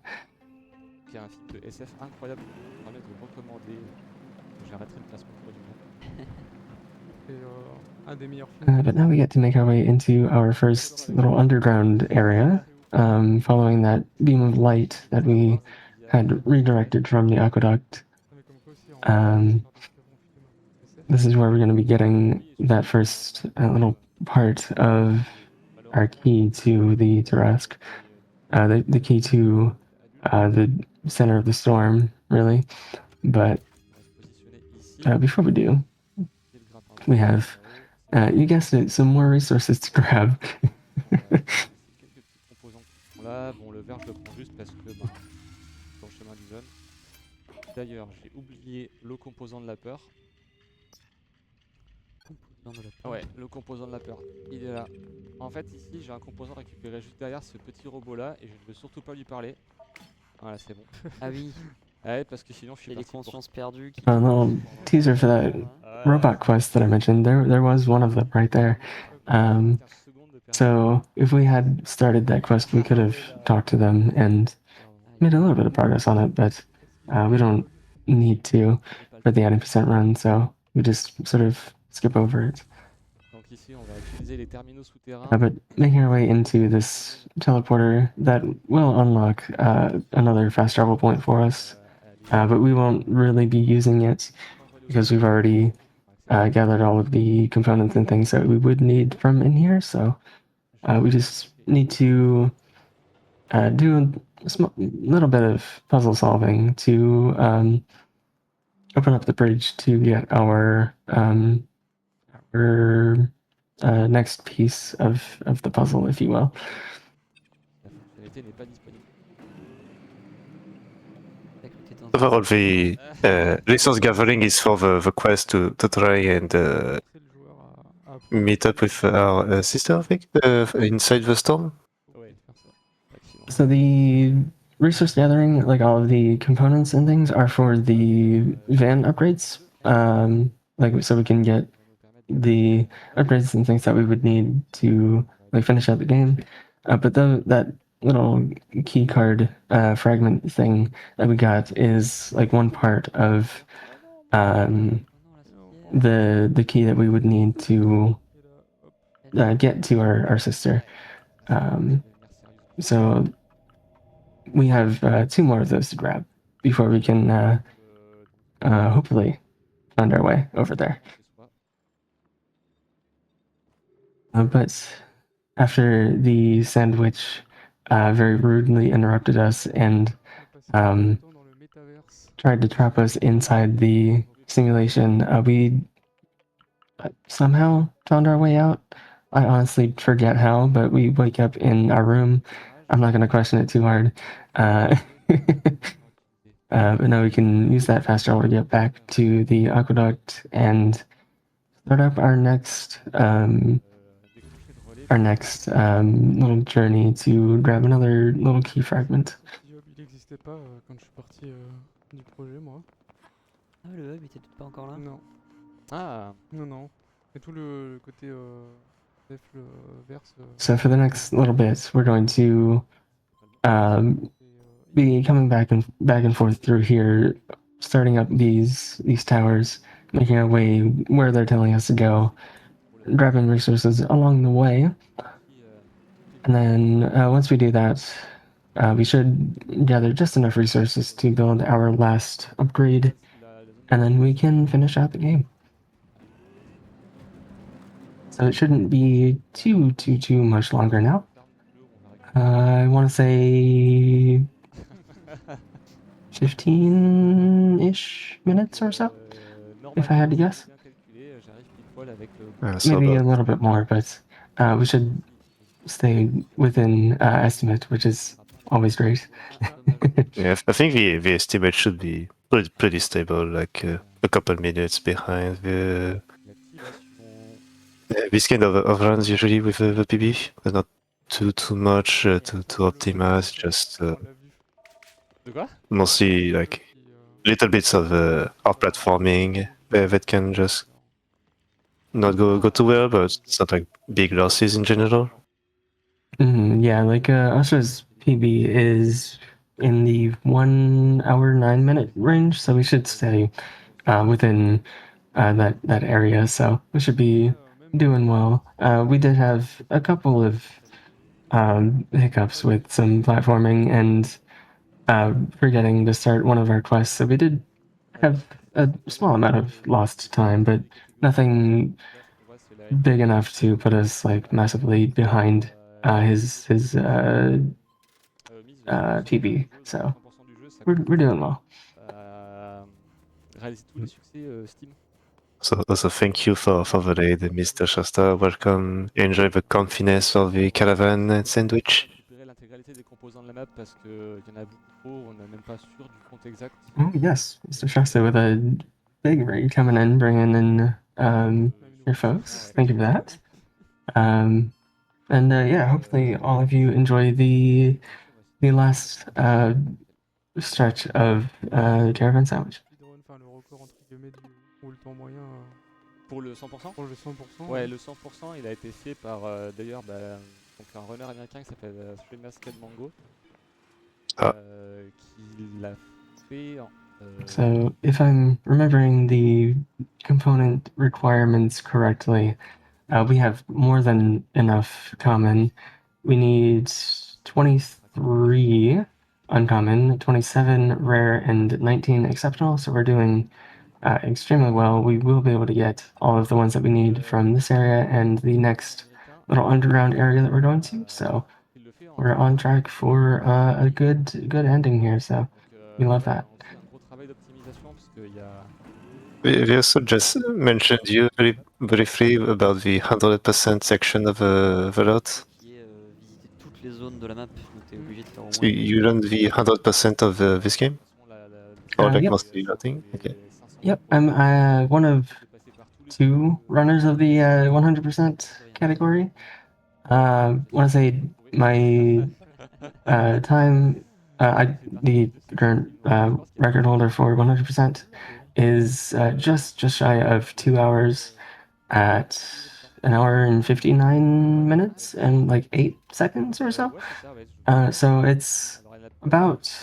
But now we get to make our way into our first little underground area, following that beam of light that we had redirected from the aqueduct. This is where we're going to be getting that first little part of our key to the Tarask, the key to the center of the storm, really. But before we do, we have, you guessed it, some more resources to grab. D'ailleurs, j'ai oublié le composant de la peur. Ouais, le composant de la peur. Il est là. En fait, ici, j'ai un composant récupéré juste derrière ce petit robot-là et je ne veux surtout pas lui parler. Voilà, c'est bon. Ah oui. Ouais, parce que sinon, je suis les consciences perdues. A little teaser for that robot quest that I mentioned. There was one of them right there. So if we had started that quest, we could have talked to them and made a little bit of progress on it, but we don't need to for the 90% run, so we just sort of skip over it. Donc ici, on va utiliser les terminaux souterrains. But making our way into this teleporter that will unlock another fast travel point for us. But we won't really be using it because we've already gathered all of the components and things that we would need from in here. So we just need to do a little bit of puzzle solving to open up the bridge to get our next piece of the puzzle, if you will. La fonctionnalité n'est pas disponible. Overall, the resource gathering is for the quest to try and Pousser le joueur à meet up with our sister, I think, inside the storm. Ouais, faire ça. Effectivement. So the resource gathering, like all of the components and things, are for the van upgrades. Like so we can get the upgrades and things that we would need to like finish out the game. But that little key card fragment thing that we got is like one part of the key that we would need to get to our sister. So we have 2 more of those to grab before we can hopefully find our way over there. But after the SandWitch very rudely interrupted us and tried to trap us inside the simulation, we somehow found our way out. I honestly forget how, but we wake up in our room. I'm not going to question it too hard. But now we can use that fast travel to get back to the aqueduct and start up our next little journey to grab another little key fragment. Le hub, il n'existait pas quand je suis parti du projet, moi. Ah, le hub, il était pas encore là? Non, Ah, non. Et tout le côté def, le verse. So for the next little bit, we're going to be coming back and forth through here, starting up these towers, making our way where they're telling us to go, grabbing resources along the way, and then once we do that, we should gather just enough resources to build our last upgrade, and then we can finish out the game. So it shouldn't be too much longer now. I want to say 15-ish minutes or so, if I had to guess. Maybe a little bit more, but we should stay within estimate, which is always great. Yeah, I think the estimate should be pretty stable, like a couple minutes behind this kind of runs usually with the PB. There's not too much to optimize, just De quoi? mostly like little bits of platforming that can just not go too well, but it's not like big losses in general. Yeah, like Ostra's PB is in the 1 hour 9 minute range, so we should stay within that area. So we should be doing well. We did have a couple of hiccups with some platforming and forgetting to start one of our quests. So we did have a small amount of lost time, but nothing big enough to put us like massively behind his PB. So we're doing well. Réaliser tous les succès Steam. So also thank you for the raid, Mr. Shasta. Welcome. Enjoy the comfiness of the Caravan SandWitch. Récupérer l'intégralité des composants de la map parce que y en a beaucoup trop, on n'est même pas sûr du compte exact. Oh yes, Mr. Shasta with a big raid coming in, bringing in your folks. Thank you for that. And yeah, hopefully all of you enjoy the last stretch of Caravan SandWitch. Enfin, le record entre guillemets ou le temps moyen. Pour le 100%? Pour le 100%. Ouais, le 100% il a été fait par d'ailleurs donc un runner américain qui s'appelle TheeMaskedMango qui l'a fait en, So if I'm remembering the component requirements correctly, we have more than enough common. We need 23 uncommon, 27 rare, and 19 exceptional. So we're doing extremely well. We will be able to get all of the ones that we need from this area and the next little underground area that we're going to. So we're on track for a good ending here. So we love that. We also just mentioned you very briefly about the 100% section of the lot. Qui est visiter toutes les zones de la map, donc t'es obligé de faire au moins. So you run the 100% of this game? Or like Yep. mostly nothing? Okay. Yep, I'm one of 2 runners of the 100% category. I want to say my time, the current record holder for 100% is just shy of 2 hours at 1 hour and 59 minutes and like 8 seconds or so. So it's about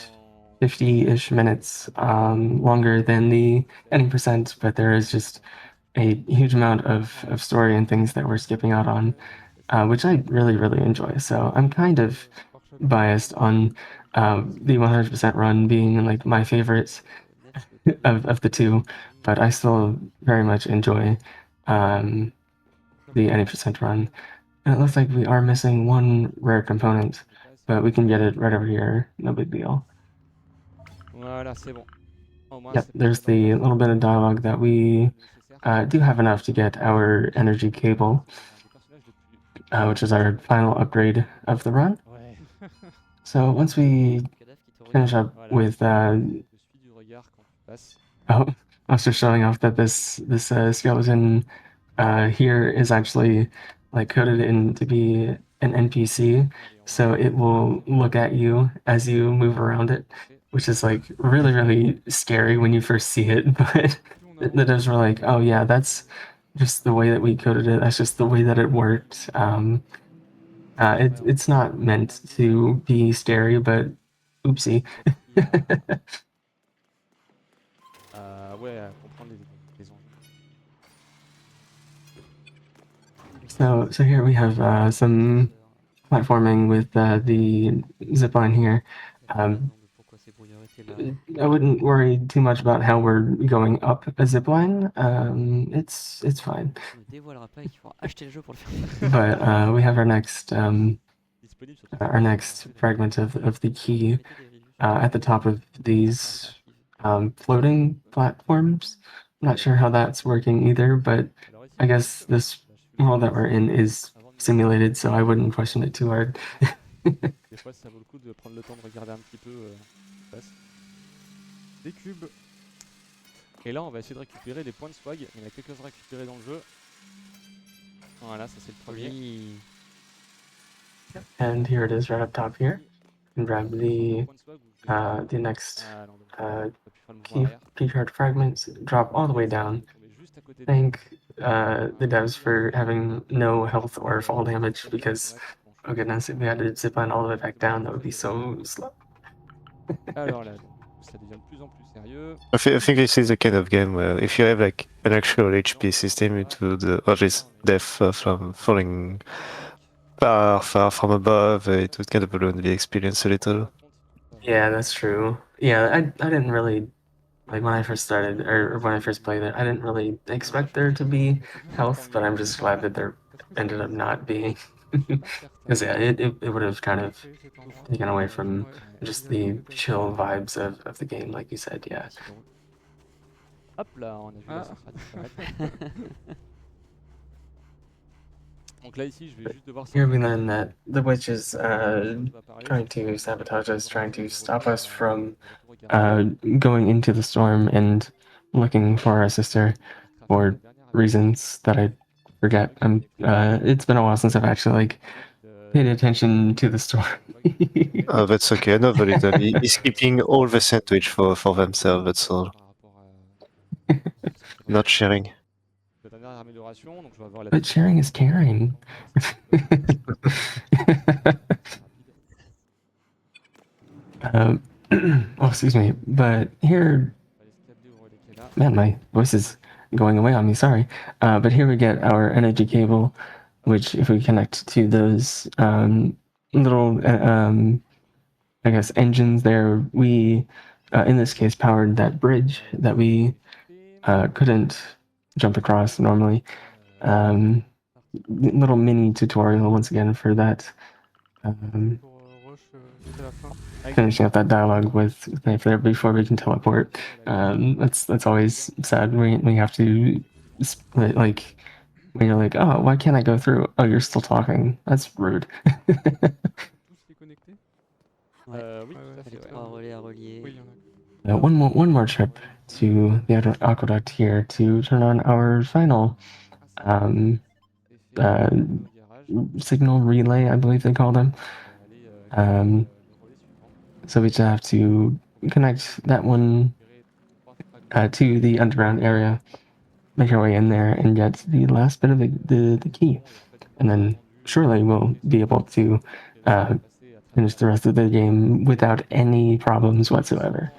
50-ish minutes longer than the any percent, but there is just a huge amount of story and things that we're skipping out on, which I really enjoy. So I'm kind of biased on the 100% run being like my favorite of the two, but I still very much enjoy the any percent run. And it looks like we are missing one rare component, but we can get it right over here. No big deal. Voilà, c'est bon. Yep, there's the little bit of dialogue that we do have enough to get our energy cable, which is our final upgrade of the run. So once we finish up with oh, I was just showing off that this skeleton here is actually like coded in to be an NPC, so it will look at you as you move around it, which is like really scary when you first see it. But the devs were like, oh yeah, that's just the way that we coded it. That's just the way that it worked. It's not meant to be scary, but oopsie. So here we have some platforming with the zipline here. I wouldn't worry too much about how we're going up a zipline. It's fine. But we have our next fragment of the key at the top of these floating platforms. I'm not sure how that's working either, but I guess this world that we're in is simulated, so I wouldn't question it too hard. Des fois, ça vaut le coup de prendre le temps de regarder un petit peu ce qui se passe. Des cubes. Et là, on va essayer de récupérer les points de swag. Il y en a quelques-uns récupérés dans le jeu. Voilà, ça c'est le premier. And here it is right up top here. And grab the next key card fragments, drop all the way down. Thank the devs for having no health or fall damage, because oh goodness, if we had to zip line all the way back down, that would be so slow. Alors là, ça devient de plus en plus sérieux. I think this is the kind of game where if you have like an actual HP system, it would always death from falling far from above. It would kind of ruin the experience a little. Yeah, that's true. Yeah, I didn't really, like when I first started, or when I first played it, I didn't really expect there to be health, but I'm just glad that there ended up not being. Because yeah, it would have kind of taken away from just the chill vibes of the game, like you said, yeah. Hop là, on a vu la centrale disparaître. Donc là ici, je vais juste devoir... Here we learn that the witch is trying to sabotage us, trying to stop us from going into the storm and looking for our sister for reasons that I forget. It's been a while since I've actually like paid attention to the story. Oh, that's okay. No, very little. He's keeping all the sandwich for themselves. That's all. Not sharing. But sharing is caring. Oh, excuse me. But here, man, my voice is going away on me, sorry. But here we get our energy cable, which if we connect to those little, I guess, engines there, we, in this case, powered that bridge that we couldn't jump across normally. Little mini tutorial once again for that. Pour Roche jusqu'à la fin. Finishing up that dialogue with Knife there before we can teleport. That's always sad. We have to like when you're like, oh, why can't I go through? Oh, you're still talking. That's rude. Tous les connectés? Ouais. Oui, Ouais, tout à fait, Les ouais. 3 relais à relier. Oui, il y en a. One more trip to the aqueduct here to turn on our final signal relay, I believe they call them. So we just have to connect that one to the underground area, make our way in there, and get the last bit of the key. And then surely we'll be able to finish the rest of the game without any problems whatsoever.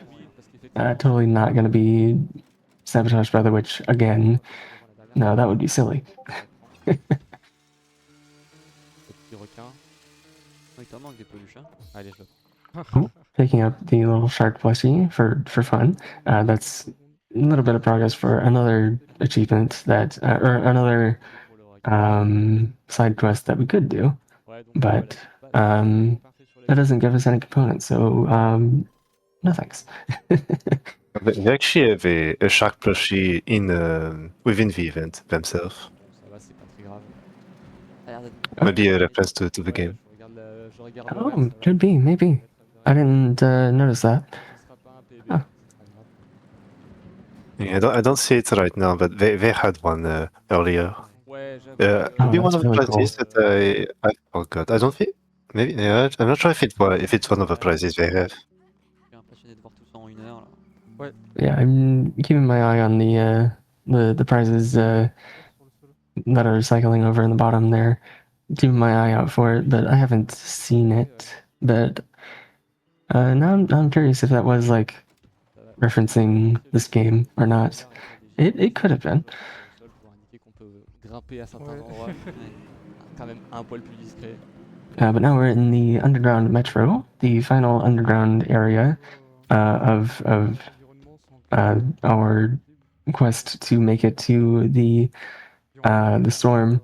Totally not going to be sabotaged by the witch again. No, that would be silly. Il t'en manque des peluches, hein? Allez, je le prends. Picking up the little shark plushie for fun. That's a little bit of progress for another achievement that, or another side quest that we could do, but that doesn't give us any components, so no thanks. They actually have a shark plushie within the event themselves. Ça va, c'est pas très grave. Ça a l'air d'être Maybe a reference to the game. Je regarde le Oh, reste, ça va. could be, maybe. I didn't notice that. Ce sera pas un PB, Ah. c'est pas grave. Yeah, I don't see it right now, but they had one earlier. Ouais, j'avoue. Maybe Oh, one that's of the really prizes cool. that I forgot. I don't think. Maybe. Yeah, I'm not sure if it's one of the prizes they have. Je suis impressionné de voir tout ça en 1 heure. Là. Yeah, I'm keeping my eye on the prizes that are cycling over in the bottom there. Keeping my eye out for it, but I haven't seen it. But now I'm curious if that was like referencing this game or not. It could have been. Pour indiquer qu'on peut grimper à certains Ouais. endroits. Quand même un poil plus discret. But now we're in the underground metro, the final underground area of our quest to make it to the storm.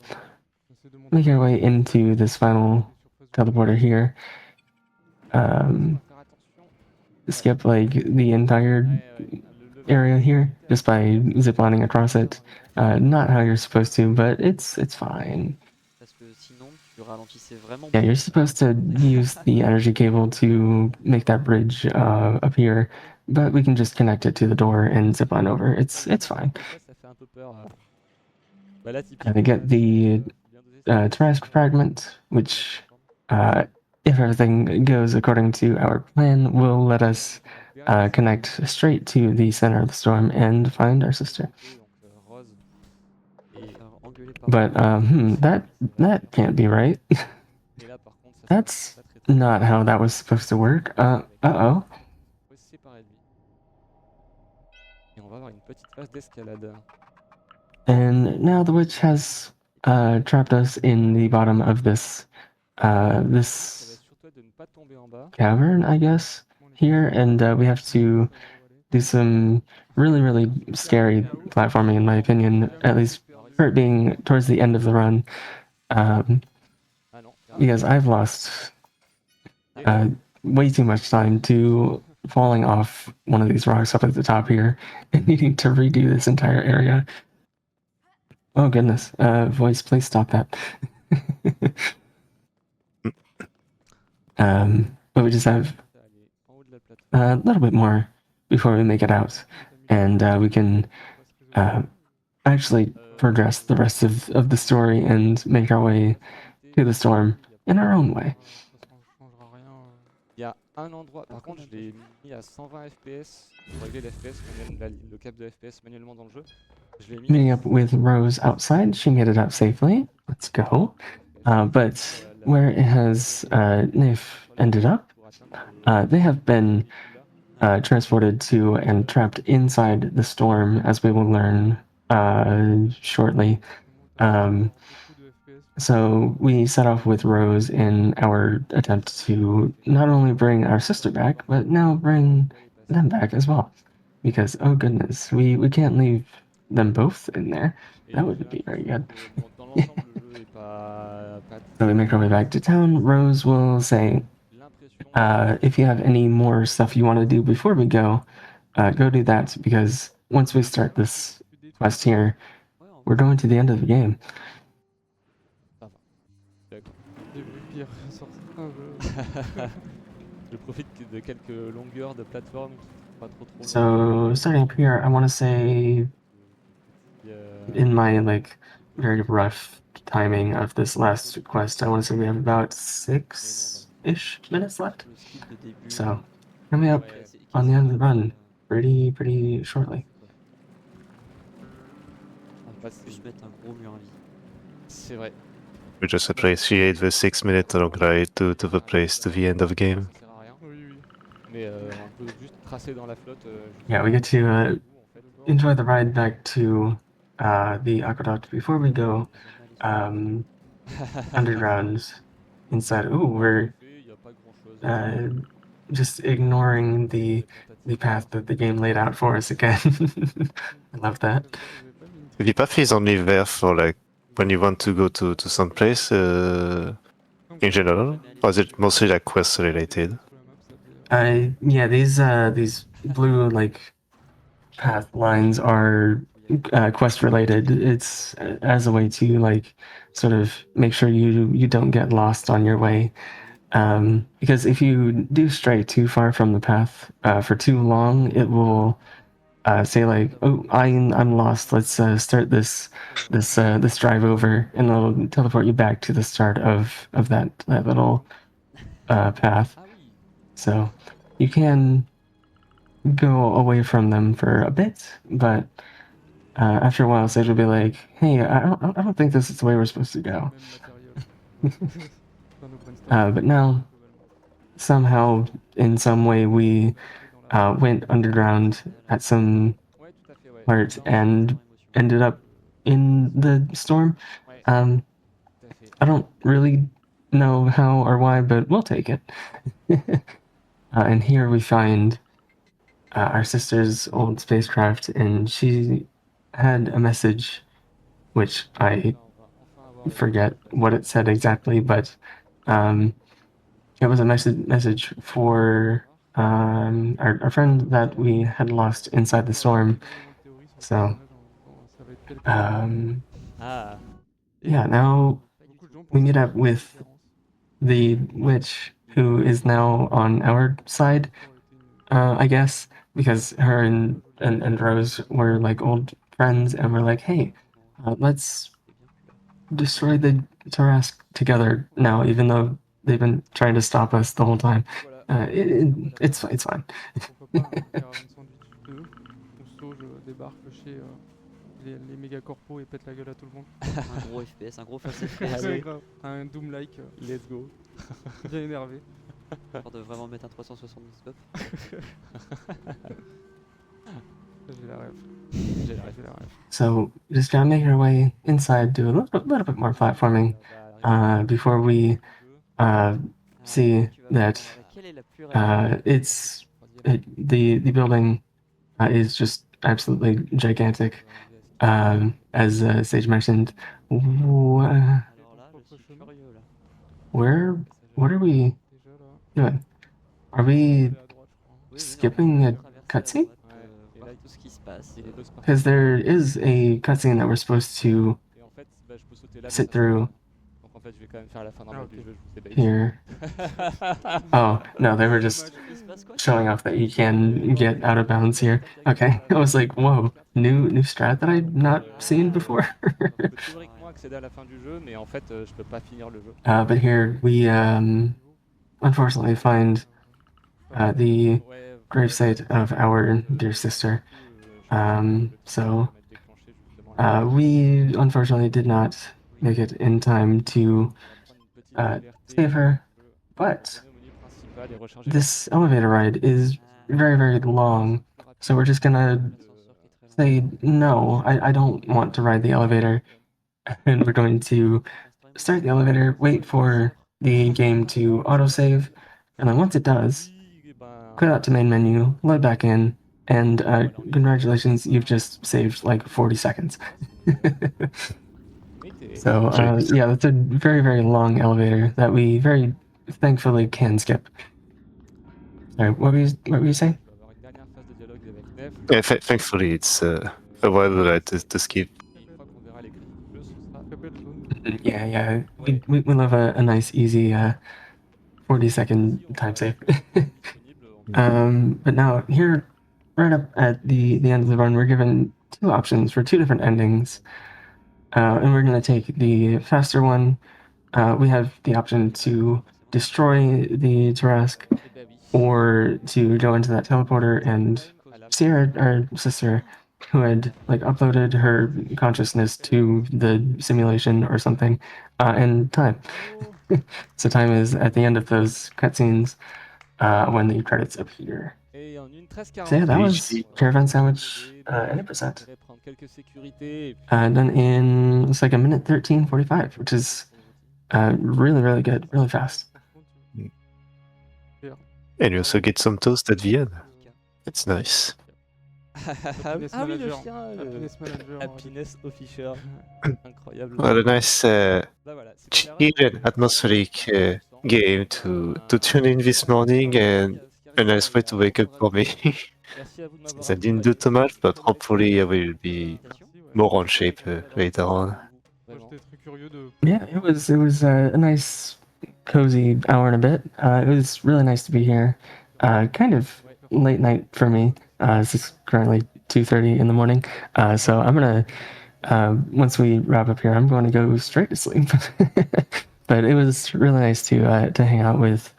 Make our way into this final teleporter here. Skip like the entire area here just by ziplining across it. Not how you're supposed to, but it's fine. Parce que sinon, tu ralentissais vraiment. Yeah, you're supposed to use the energy cable to make that bridge appear, but we can just connect it to the door and zipline over. It's fine. Ça fait un peu peur. Bah là, And we get the Trask fragment, which, if everything goes according to our plan, will let us connect straight to the center of the storm and find our sister. But that can't be right. That's not how that was supposed to work. Uh-oh. And now the witch has trapped us in the bottom of this cavern, I guess, here, and we have to do some really scary platforming, in my opinion, at least for it being towards the end of the run, because I've lost way too much time to falling off one of these rocks up at the top here and needing to redo this entire area. Oh goodness, voice, please stop that. But we just have a little bit more before we make it out, and we can actually progress the rest of the story and make our way to the storm in our own way. Il y a un endroit, par contre je l'ai mis à 120 FPS pour régler le FPS, le cap de FPS manuellement dans le jeu. Je l'ai mis Meeting up with Rose outside, she made it out safely. Let's go. But where it has Nif ended up, they have been transported to and trapped inside the storm, as we will learn shortly. So we set off with Rose in our attempt to not only bring our sister back, but now bring them back as well. Because, oh goodness, we can't leave them both in there. That wouldn't be very good. So we make our way back to town. Rose will say, if you have any more stuff you want to do before we go do that, because once we start this quest here, we're going to the end of the game. J'ai vu pire sur certains jeux. Je profite de quelques longueurs de plateforme qui sont pas trop longues. So starting up here, I want to say in my like very rough timing of this last quest, I want to say we have about 6-ish minutes left. So coming up on the end of the run pretty shortly. Juste mettre un gros mur à vie. C'est vrai. We just appreciate the 6-minute long ride to the place to the end of the game. Ça sert à rien. Oui. Mais on peut juste tracer dans la flotte. Yeah, we get to enjoy the ride back to the aqueduct before we go underground inside. Ooh, we're just ignoring the path that the game laid out for us again. I love that. Have you pas only there for like when you want to go to some place in general, or is it mostly like quest related? Yeah, these blue like path lines are quest related. It's as a way to like sort of make sure you don't get lost on your way. Because if you do stray too far from the path for too long, it will say like, "Oh, I'm lost. Let's start this drive over," and it'll teleport you back to the start of that little path. So you can go away from them for a bit, but after a while, Sage will be like, "Hey, I don't think this is the way we're supposed to go." But now, somehow, in some way, we went underground at some part and ended up in the storm. I don't really know how or why, but we'll take it. And here we find our sister's old spacecraft, and she had a message, which I forget what it said exactly, but it was a message for our friend that we had lost inside the storm. So, yeah, now we meet up with the witch who is now on our side, I guess, because her and Rose were like old friends, and we're like, hey, let's destroy the Tarask together now, even though they've been trying to stop us the whole time. It's fine. Débarque chez les méga corpos et pète la gueule à tout le monde. Un gros FPS, un gros fast FPS. Un Doom-like. Let's go. Bien énervé. On de vraiment mettre un 370 scope. J'ai la rêve. So just gonna make our way inside, do a little bit more platforming before we see that the building is just absolutely gigantic. As Sage mentioned, what are we doing? Are we skipping a cutscene? Because there is a cutscene that we're supposed to sit through here. Oh, no, they were just showing off that you can get out of bounds here. Okay, I was like, whoa, new strat that I've not seen before. But here we unfortunately find the gravesite of our dear sister. So we unfortunately did not make it in time to save her, but this elevator ride is very long, so we're just gonna say no, I don't want to ride the elevator, and we're going to start the elevator, wait for the game to autosave, and then once it does, clear out to main menu, load back in, and congratulations, you've just saved like 40 seconds. So yeah, that's a very, very long elevator that we very thankfully can skip. Sorry, what were you saying? Yeah, thankfully, it's a while to skip. Yeah, we love a nice, easy 40-second time save. But now here, right up at the end of the run, we're given two options for two different endings, and we're going to take the faster one. We have the option to destroy the Tarask, or to go into that teleporter and see our sister who had like uploaded her consciousness to the simulation or something, and time. So time is at the end of those cutscenes when the credits appear. So yeah, that was Caravan SandWitch 80%. Done in, it's like a minute 13:45, which is really, really good, really fast. And you also get some toast at the end. It's nice. Oui, le chien, Happiness Manager. Happiness Officer. Incroyable. What a nice chill and atmospheric game to tune in this morning, and a nice way to wake up for me. Since I didn't do too much, but hopefully I will be more on shape later on. Yeah, it was a nice, cozy hour and a bit. It was really nice to be here. Kind of late night for me. It's currently 2:30 in the morning. So I'm gonna once we wrap up here, I'm going to go straight to sleep. But it was really nice to hang out with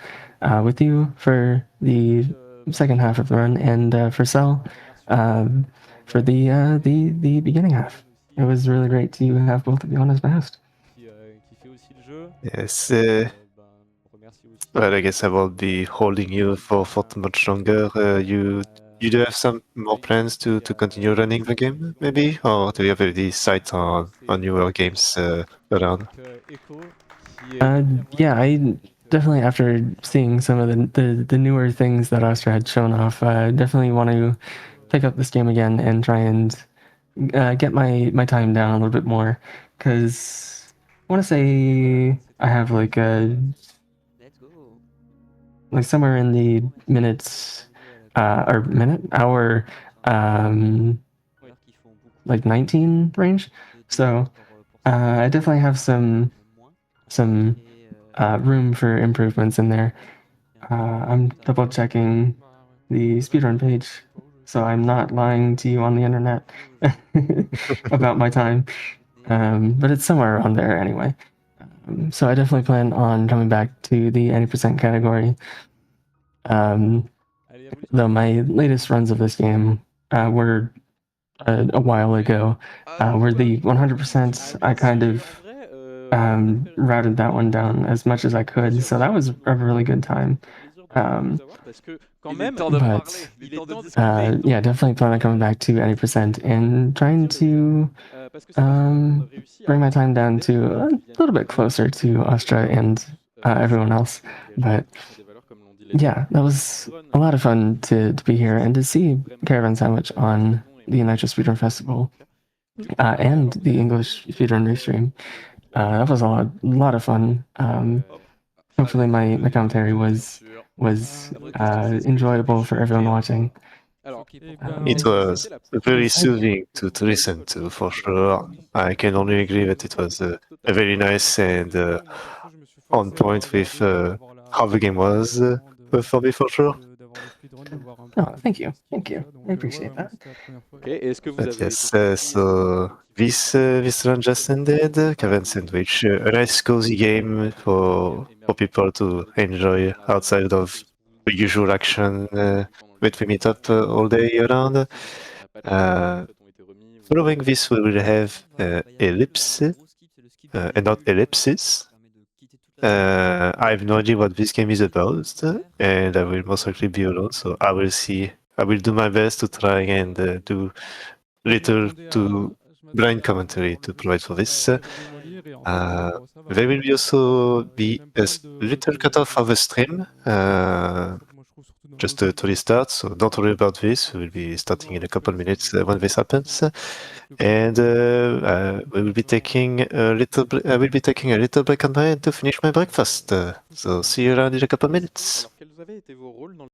you for the second half of the run, and for Cell for the beginning half. It was really great to have both of you on as my host. Yes. Well, I guess I won't be holding you for too much longer. You do have some more plans to continue running the game, maybe? Or do you have already sight on newer games around? Yeah, I definitely, after seeing some of the newer things that Ostra had shown off, definitely want to pick up this game again and try and get my time down a little bit more, because I want to say I have like somewhere in the hour like 19 range. So I definitely have some room for improvements in there. I'm double checking the speedrun page, so I'm not lying to you on the internet about my time. But it's somewhere around there anyway. So I definitely plan on coming back to the 80% category. Though my latest runs of this game were a while ago, where the 100%, I kind of routed that one down as much as I could, so that was a really good time. But yeah, definitely plan on coming back to 80% and trying to bring my time down to a little bit closer to Ostra and everyone else. But yeah, that was a lot of fun to be here and to see Caravan SandWitch on the Nitro Speedrun Festival and the English Speedrun Restream. That was a lot of fun. Hopefully my commentary was enjoyable for everyone watching. It was very soothing to listen to, for sure. I can only agree that it was a very nice and on point with how the game was for me, for sure. Oh, thank you. I appreciate that. Okay, est-ce que vous But avez yes, so this run just ended. Caravan SandWitch, a nice cozy game for people to enjoy outside of the usual action that we meet up all day around. Following this, we will have Ellipse, and not Ellipsis. I have no idea what this game is about, and I will most likely be alone, so I will see. I will do my best to try and do little too blind commentary to provide for this. There will be also be a little cutoff of the stream, just to restart, so don't worry about this. We will be starting in a couple minutes when this happens, and we will be taking a little. I will be taking a little break on my end to finish my breakfast. So see you around in a couple minutes.